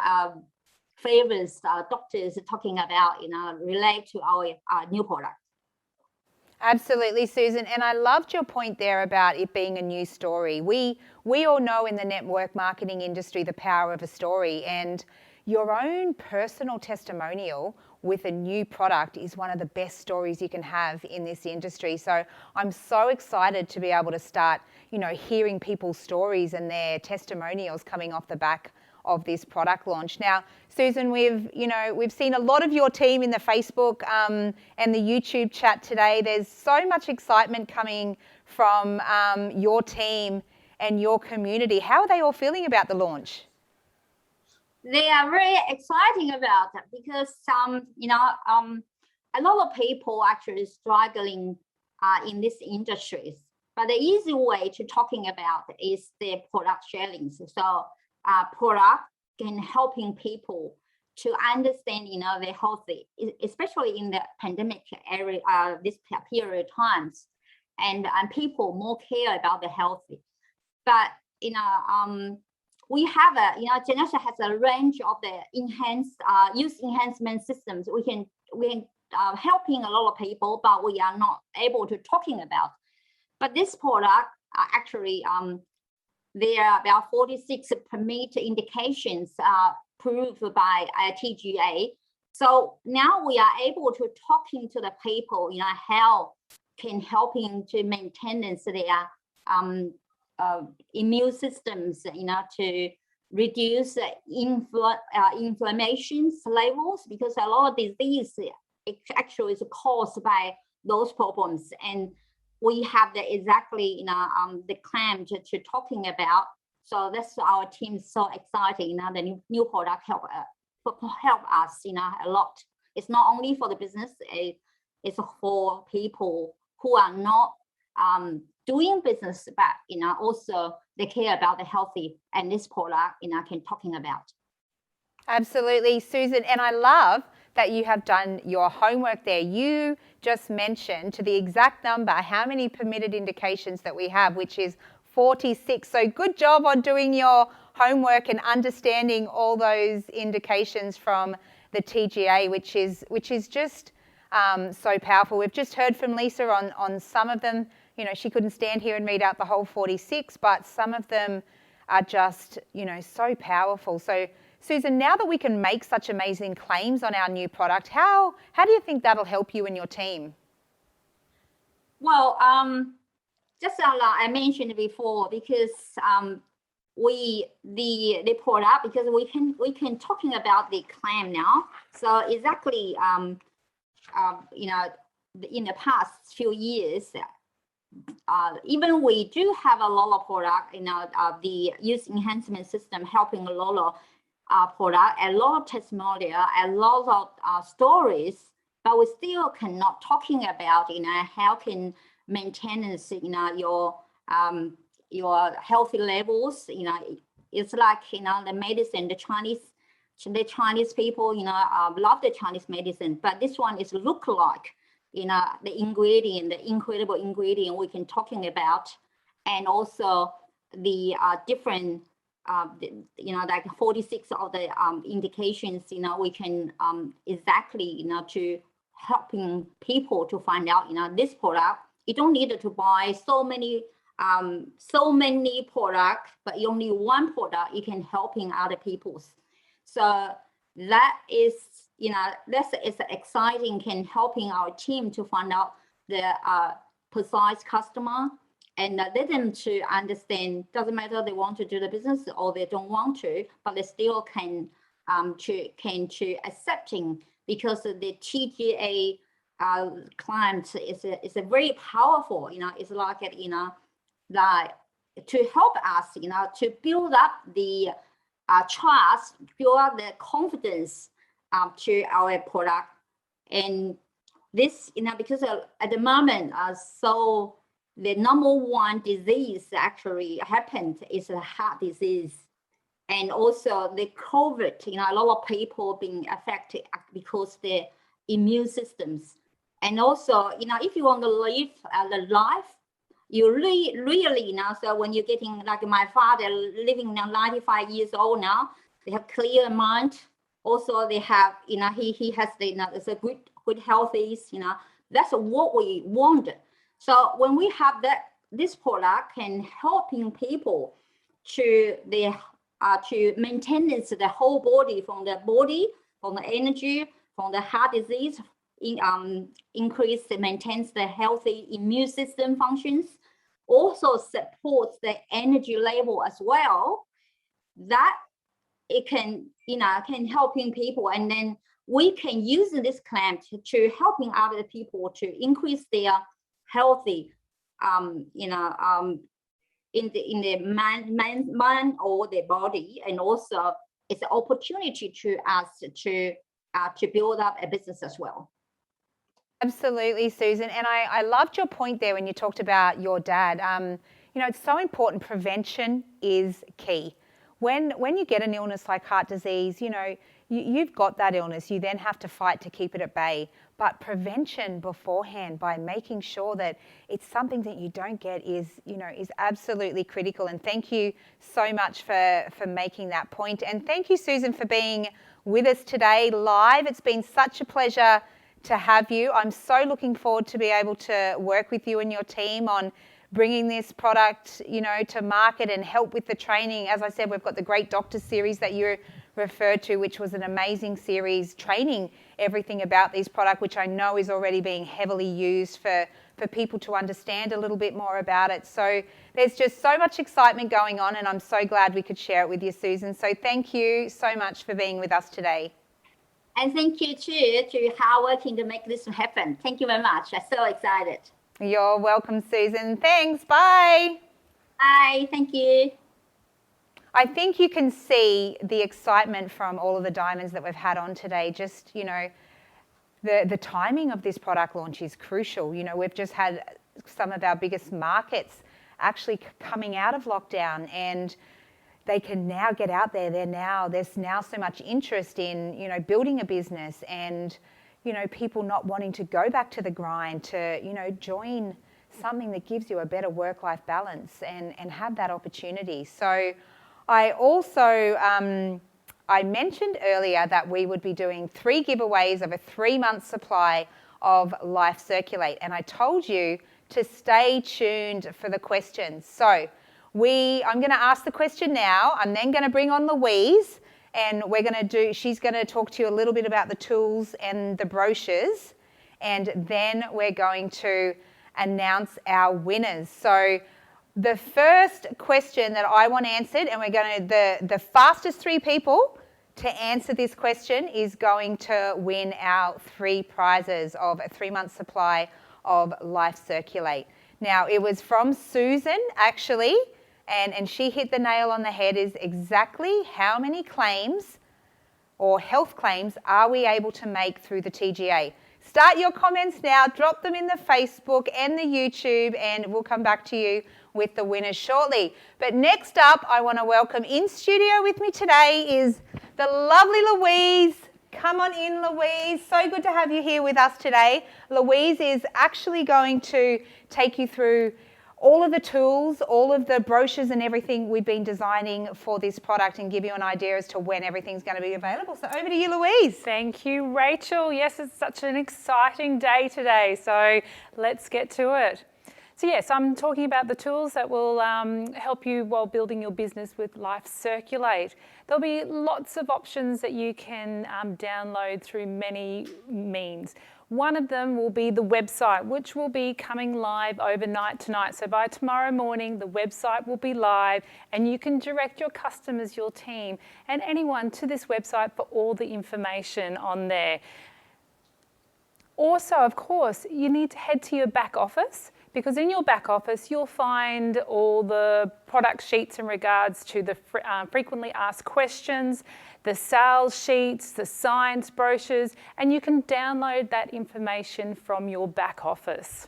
Speaker 7: favorites doctors are talking about, relate to our new product.
Speaker 1: Absolutely, Susan. And I loved your point there about it being a new story. We all know in the network marketing industry the power of a story, and your own personal testimonial with a new product is one of the best stories you can have in this industry. So I'm so excited to be able to start, hearing people's stories and their testimonials coming off the back of this product launch. Now, Susan, we've seen a lot of your team in the Facebook and the YouTube chat today. There's so much excitement coming from your team and your community. How are they all feeling about the launch?
Speaker 7: They are very exciting about it, because a lot of people actually struggling in this industry. But the easy way to talking about is the product sharing. So product can helping people to understand, the healthy, especially in the pandemic area, this period of times, and people more care about the healthy. But we have Genesia has a range of the enhanced use enhancement systems. We can helping a lot of people, but we are not able to talking about. But this product actually there are about 46 permit indications approved by TGA. So now we are able to talking to the people, how can helping to maintain their immune systems, to reduce inflammation levels, because a lot of disease actually is caused by those problems. And we have the exactly the claim to talking about. So that's our team so exciting. The new product help us a lot. It's not only for the business, it's for people who are not doing business, but also they care about the healthy, and this product can talking about.
Speaker 1: Absolutely, Susan. And I love that you have done your homework there. You just mentioned to the exact number how many permitted indications that we have, which is 46. So good job on doing your homework and understanding all those indications from the TGA, which is just so powerful. We've just heard from Lisa on some of them. She couldn't stand here and read out the whole 46, but some of them are just, so powerful. So Susan, now that we can make such amazing claims on our new product, how do you think that'll help you and your team?
Speaker 7: Well, just like I mentioned before, because the product, because we can talking about the claim now. So exactly, in the past few years, even we do have a lot of product, the use enhancement system helping a lot of product, a lot of testimonial, a lot of stories, but we still cannot talking about how can maintenance your healthy levels it's like, the medicine, the Chinese people, love the Chinese medicine, but this one is look like, the ingredient, the incredible ingredient we can talking about, and also the different, like 46 of the indications, we can exactly, to helping people to find out, this product. You don't need to buy so many products, but only one product you can helping other people's. So that is, that's is exciting, can helping our team to find out the precise customer and let them to understand. Doesn't matter they want to do the business or they don't want to, but they still can to accepting, because the TGA client is a very powerful. It's like like to help us, to build up the trust, build up the confidence to our product. And this, because at the moment, so the number one disease actually happened is a heart disease. And also the COVID, a lot of people being affected because the immune systems. And also, if you want to live the life, you really so when you're getting, like my father living now 95 years old now, they have clear mind. Also they have, he has the, it's a good healthy, that's what we want. So when we have this product can helping people to maintain the whole body, from the energy, from the heart disease, maintains the healthy immune system functions, also supports the energy level as well. That it can, can helping people, and then we can use this clamp to helping other people to increase their healthy, in the man or their body, and also it's an opportunity to us to build up a business as well.
Speaker 1: Absolutely, Susan. And I loved your point there when you talked about your dad. It's so important. Prevention is key. When you get an illness like heart disease, you've got that illness. You then have to fight to keep it at bay. But prevention beforehand, by making sure that it's something that you don't get, is absolutely critical. And thank you so much for making that point. And thank you, Susan, for being with us today live. It's been such a pleasure to have you. I'm so looking forward to be able to work with you and your team on bringing this product, to market and help with the training. As I said, we've got the Great Doctors series that you referred to, which was an amazing series training everything about these products, which I know is already being heavily used for people to understand a little bit more about it. So there's just so much excitement going on, and I'm so glad we could share it with you, Susan. So thank you so much for being with us today.
Speaker 7: And thank you too to hard working to make this happen. Thank you very much. I'm so excited.
Speaker 1: You're welcome, Susan. Thanks. Bye.
Speaker 7: Bye. Thank you.
Speaker 1: I think you can see the excitement from all of the diamonds that we've had on today. Just, the timing of this product launch is crucial. We've just had some of our biggest markets actually coming out of lockdown, and they can now get out there. There's now so much interest in, building a business, and, people not wanting to go back to the grind to, join something that gives you a better work-life balance and have that opportunity. So I also, I mentioned earlier that we would be doing 3 giveaways of a 3-month supply of L1FE CirQul8, and I told you to stay tuned for the questions. So I'm going to ask the question now. I'm then going to bring on Louise, and she's going to talk to you a little bit about the tools and the brochures, and then we're going to announce our winners. So the first question that I want answered, and we're going to, the fastest 3 people to answer this question is going to win our 3 prizes of a 3-month supply of L1FE CirQul8. Now, it was from Susan, actually, and she hit the nail on the head, is exactly how many claims or health claims are we able to make through the TGA? Start your comments now, drop them in the Facebook and the YouTube, and we'll come back to you with the winners shortly. But next up, I want to welcome in studio with me today is the lovely Louise. Come on in, Louise. So good to have you here with us today. Louise is actually going to take you through all of the tools, all of the brochures and everything we've been designing for this product and give you an idea as to when everything's going to be available. So over to you, Louise.
Speaker 8: Thank you, Rachel. Yes, it's such an exciting day today, so let's get to it. So yes, I'm talking about the tools that will help you while building your business with L1FE CirQul8. There'll be lots of options that you can download through many means. One of them will be the website, which will be coming live overnight tonight. So by tomorrow morning, the website will be live and you can direct your customers, your team, and anyone to this website for all the information on there. Also, of course, you need to head to your back office, because in your back office, you'll find all the product sheets in regards to the frequently asked questions, the sales sheets, the science brochures, and you can download that information from your back office.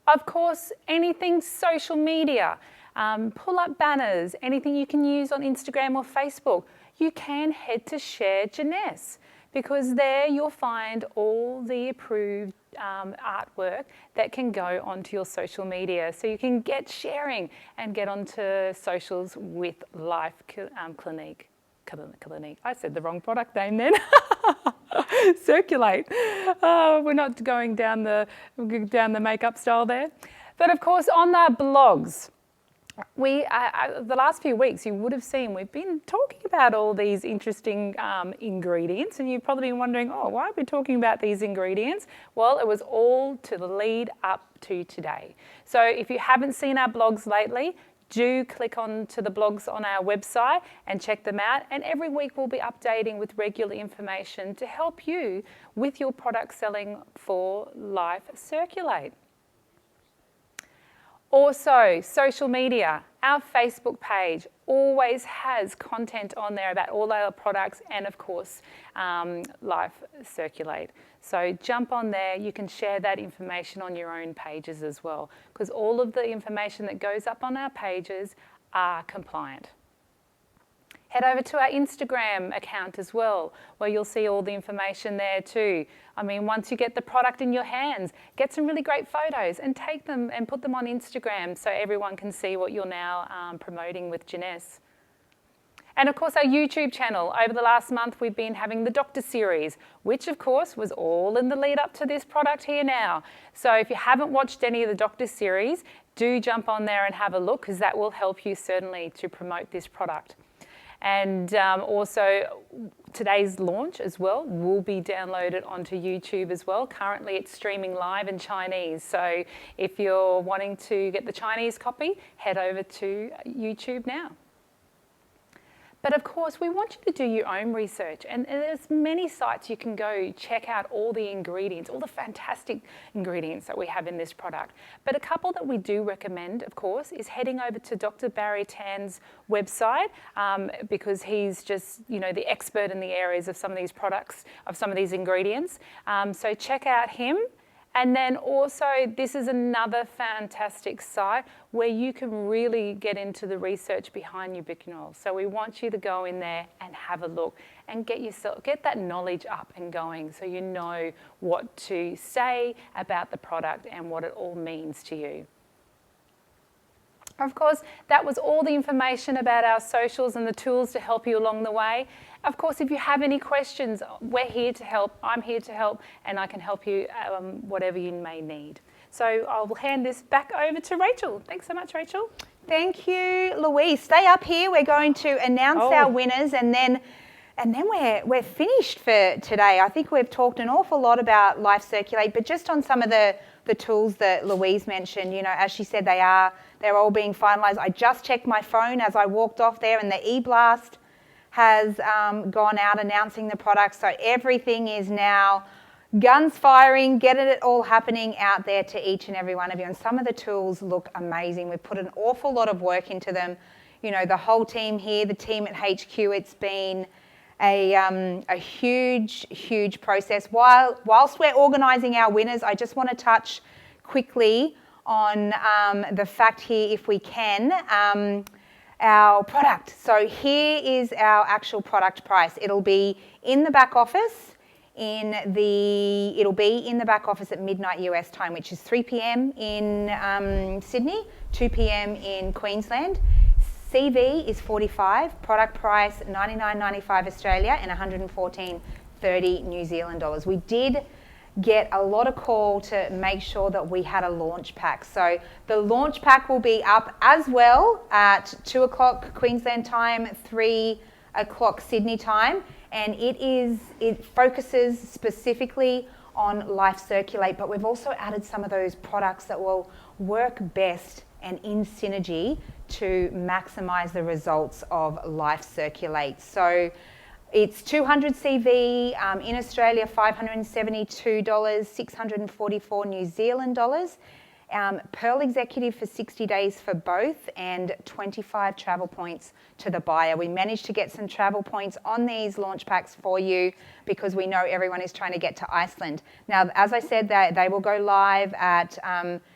Speaker 8: Of course, anything social media, pull-up banners, anything you can use on Instagram or Facebook, you can head to Share Jeunesse, because there you'll find all the approved artwork that can go onto your social media. So you can get sharing and get onto socials with L1FE Clinique. I said the wrong product name then. CirQul8. We're not going down the makeup style there. But of course on our blogs, the last few weeks you would have seen we've been talking about all these interesting ingredients, and you've probably been wondering, oh, why are we talking about these ingredients? Well, it was all to lead up to today. So if you haven't seen our blogs lately, do click on to the blogs on our website and check them out. And every week we'll be updating with regular information to help you with your product selling for L1FE CirQul8. Also, social media, our Facebook page always has content on there about all our products and of course, L1FE CirQul8. So jump on there, you can share that information on your own pages as well, because all of the information that goes up on our pages are compliant. Head over to our Instagram account as well, where you'll see all the information there too. I mean, once you get the product in your hands, get some really great photos and take them and put them on Instagram so everyone can see what you're now promoting with Jeunesse. And of course, our YouTube channel. Over the last month, we've been having the Doctor Series, which of course was all in the lead up to this product here now. So if you haven't watched any of the Doctor Series, do jump on there and have a look, because that will help you certainly to promote this product. And also today's launch as well will be downloaded onto YouTube as well. Currently it's streaming live in Chinese. So if you're wanting to get the Chinese copy, head over to YouTube now. But of course, we want you to do your own research, and there's many sites you can go check out all the ingredients, all the fantastic ingredients that we have in this product. But a couple that we do recommend, of course, is heading over to Dr. Barry Tan's website, because he's just, you know, the expert in the areas of some of these products, of some of these ingredients. So check out him. And then also, this is another fantastic site where you can really get into the research behind ubiquinol. So we want you to go in there and have a look and get that knowledge up and going, so you know what to say about the product and what it all means to you. Of course, that was all the information about our socials and the tools to help you along the way. Of course, if you have any questions, we're here to help. I'm here to help, and I can help you whatever you may need. So I'll hand this back over to Rachel. Thanks so much, Rachel.
Speaker 1: Thank you, Louise. Stay up here. We're going to announce our winners, and then we're finished for today. I think we've talked an awful lot about L1FE CirQul8, but just on some of the tools that Louise mentioned, you know, as she said, they're all being finalised. I just checked my phone as I walked off there, and the e-blast has gone out announcing the product. So everything is now guns firing, getting it all happening out there to each and every one of you. And some of the tools look amazing. We've put an awful lot of work into them. You know, the whole team here, the team at HQ, it's been a huge, huge process. Whilst we're organising our winners, I just want to touch quickly on the fact here, if we can, our product. So here is our actual product price. It'll be in the back office at midnight US time, which is 3 p.m. in Sydney, 2 p.m. in Queensland. CV is $45, product price $99.95 Australia and $114.30 New Zealand dollars. We did get a lot of call to make sure that we had a launch pack. So the launch pack will be up as well at 2 o'clock Queensland time, 3 o'clock Sydney time, and it focuses specifically on Life Circulate, but we've also added some of those products that will work best and in synergy to maximize the results of Life Circulate. So it's 200 CV in Australia, $572, 644 New Zealand dollars. Pearl Executive for 60 days for both, and 25 travel points to the buyer. We managed to get some travel points on these launch packs for you because we know everyone is trying to get to Iceland. Now, as I said, they will go live at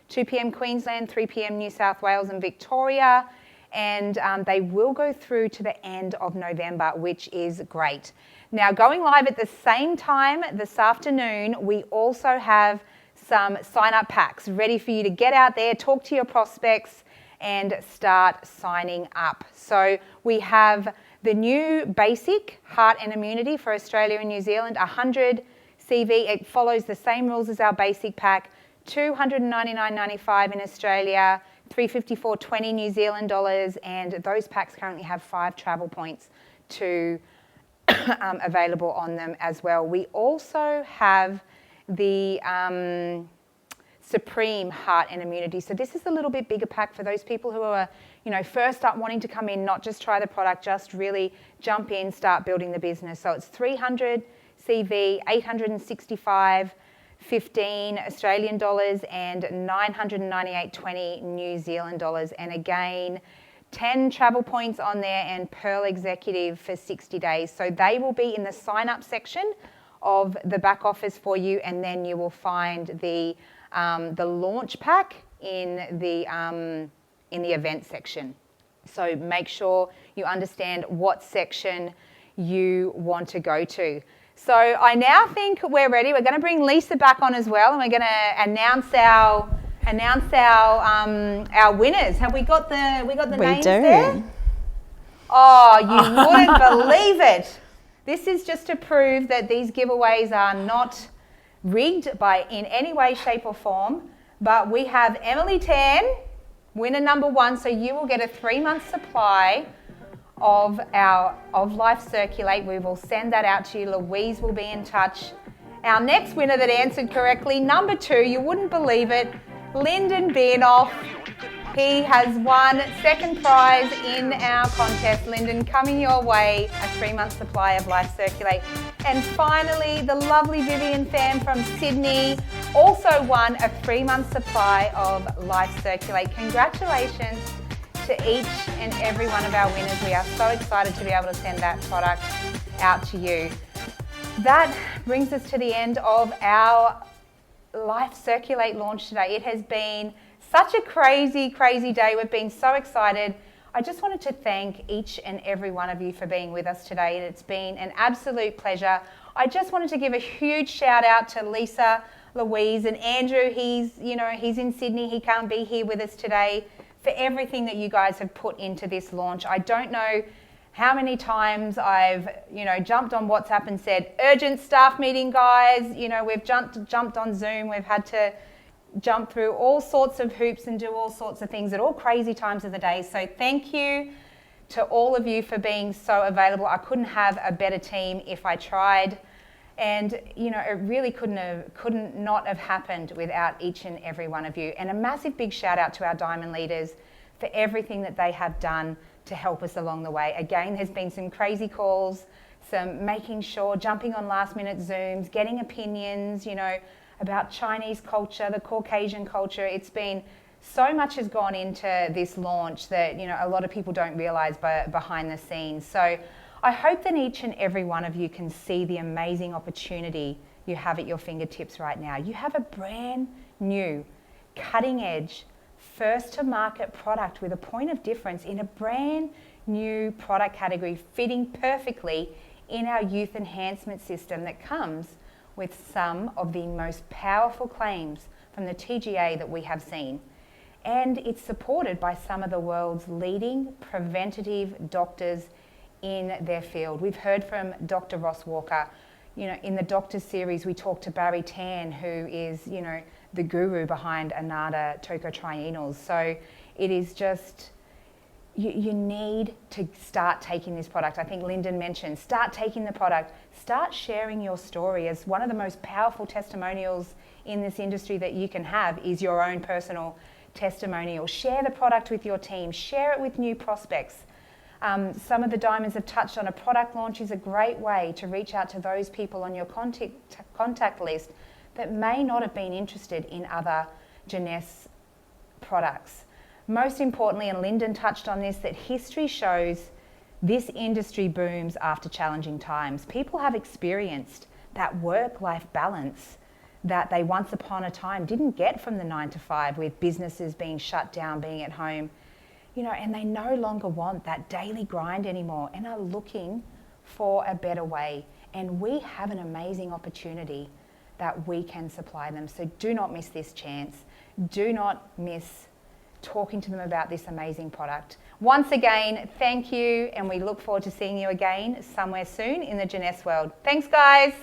Speaker 1: 2 p.m. Queensland, 3 p.m. New South Wales and Victoria, and they will go through to the end of November, which is great. Now, going live at the same time this afternoon, we also have some sign-up packs ready for you to get out there, talk to your prospects, and start signing up. So we have the new basic heart and immunity for Australia and New Zealand, 100 CV. It follows the same rules as our basic pack, $299.95 in Australia, $354.20 New Zealand dollars, and those packs currently have 5 travel points to available on them as well. We also have the Supreme Heart and Immunity. So this is a little bit bigger pack for those people who are, first up wanting to come in, not just try the product, just really jump in, start building the business. So it's 300 CV, 865.15 Australian dollars and 998.20 New Zealand dollars. And again, 10 travel points on there and Pearl Executive for 60 days. So they will be in the sign-up section of the back office for you, and then you will find the launch pack in the event section. So make sure you understand what section you want to go to. So I now think we're ready. We're going to bring Lisa back on as well, and we're going to announce our winners. Have we got the names there? Oh, you wouldn't believe it. This is just to prove that these giveaways are not rigged in any way, shape or form. But we have Emily Tan, winner number 1. So you will get a 3-month supply of Life Circulate. We will send that out to you. Louise will be in touch. Our next winner that answered correctly, number 2, you wouldn't believe it, Lyndon Beernoff. He has won second prize in our contest. Lyndon, coming your way, a 3-month supply of Life Circulate. And finally, the lovely Vivian Pham from Sydney also won a 3-month supply of Life Circulate. Congratulations to each and every one of our winners. We are so excited to be able to send that product out to you. That brings us to the end of our Life Circulate launch today. It has been such a crazy, crazy day. We've been so excited. I just wanted to thank each and every one of you for being with us today, and it's been an absolute pleasure. I just wanted to give a huge shout out to Lisa, Louise, and Andrew. He's in Sydney. He can't be here with us today, for everything that you guys have put into this launch. I don't know how many times I've, jumped on WhatsApp and said, urgent staff meeting, guys. We've jumped on Zoom. We've had to jump through all sorts of hoops and do all sorts of things at all crazy times of the day. So thank you to all of you for being so available. I couldn't have a better team if I tried. And, it really couldn't not have happened without each and every one of you. And a massive big shout out to our Diamond leaders for everything that they have done to help us along the way. Again, there's been some crazy calls, some making sure, jumping on last minute Zooms, getting opinions, about Chinese culture, the Caucasian culture. It's been, so much has gone into this launch that, a lot of people don't realize behind the scenes. So I hope that each and every one of you can see the amazing opportunity you have at your fingertips right now. You have a brand new cutting edge, first to market product with a point of difference in a brand new product category fitting perfectly in our youth enhancement system that comes with some of the most powerful claims from the TGA that we have seen. And it's supported by some of the world's leading preventative doctors in their field. We've heard from Dr. Ross Walker. You know, in the Doctors series, we talked to Barry Tan, who is, you know, the guru behind Anata tocotrienols. So it is just, you need to start taking this product. I think Lyndon mentioned, start taking the product, start sharing your story. As one of the most powerful testimonials in this industry that you can have is your own personal testimonial. Share the product with your team, share it with new prospects. Some of the diamonds have touched on a product launch is a great way to reach out to those people on your contact list that may not have been interested in other Jeunesse products. Most importantly, and Lyndon touched on this, that history shows this industry booms after challenging times. People have experienced that work-life balance that they once upon a time didn't get from the 9 to 5, with businesses being shut down, being at home, you know, and they no longer want that daily grind anymore and are looking for a better way. And we have an amazing opportunity that we can supply them. So do not miss this chance. Do not miss talking to them about this amazing product. Once again, thank you, and we look forward to seeing you again somewhere soon in the Jeunesse world. Thanks, guys.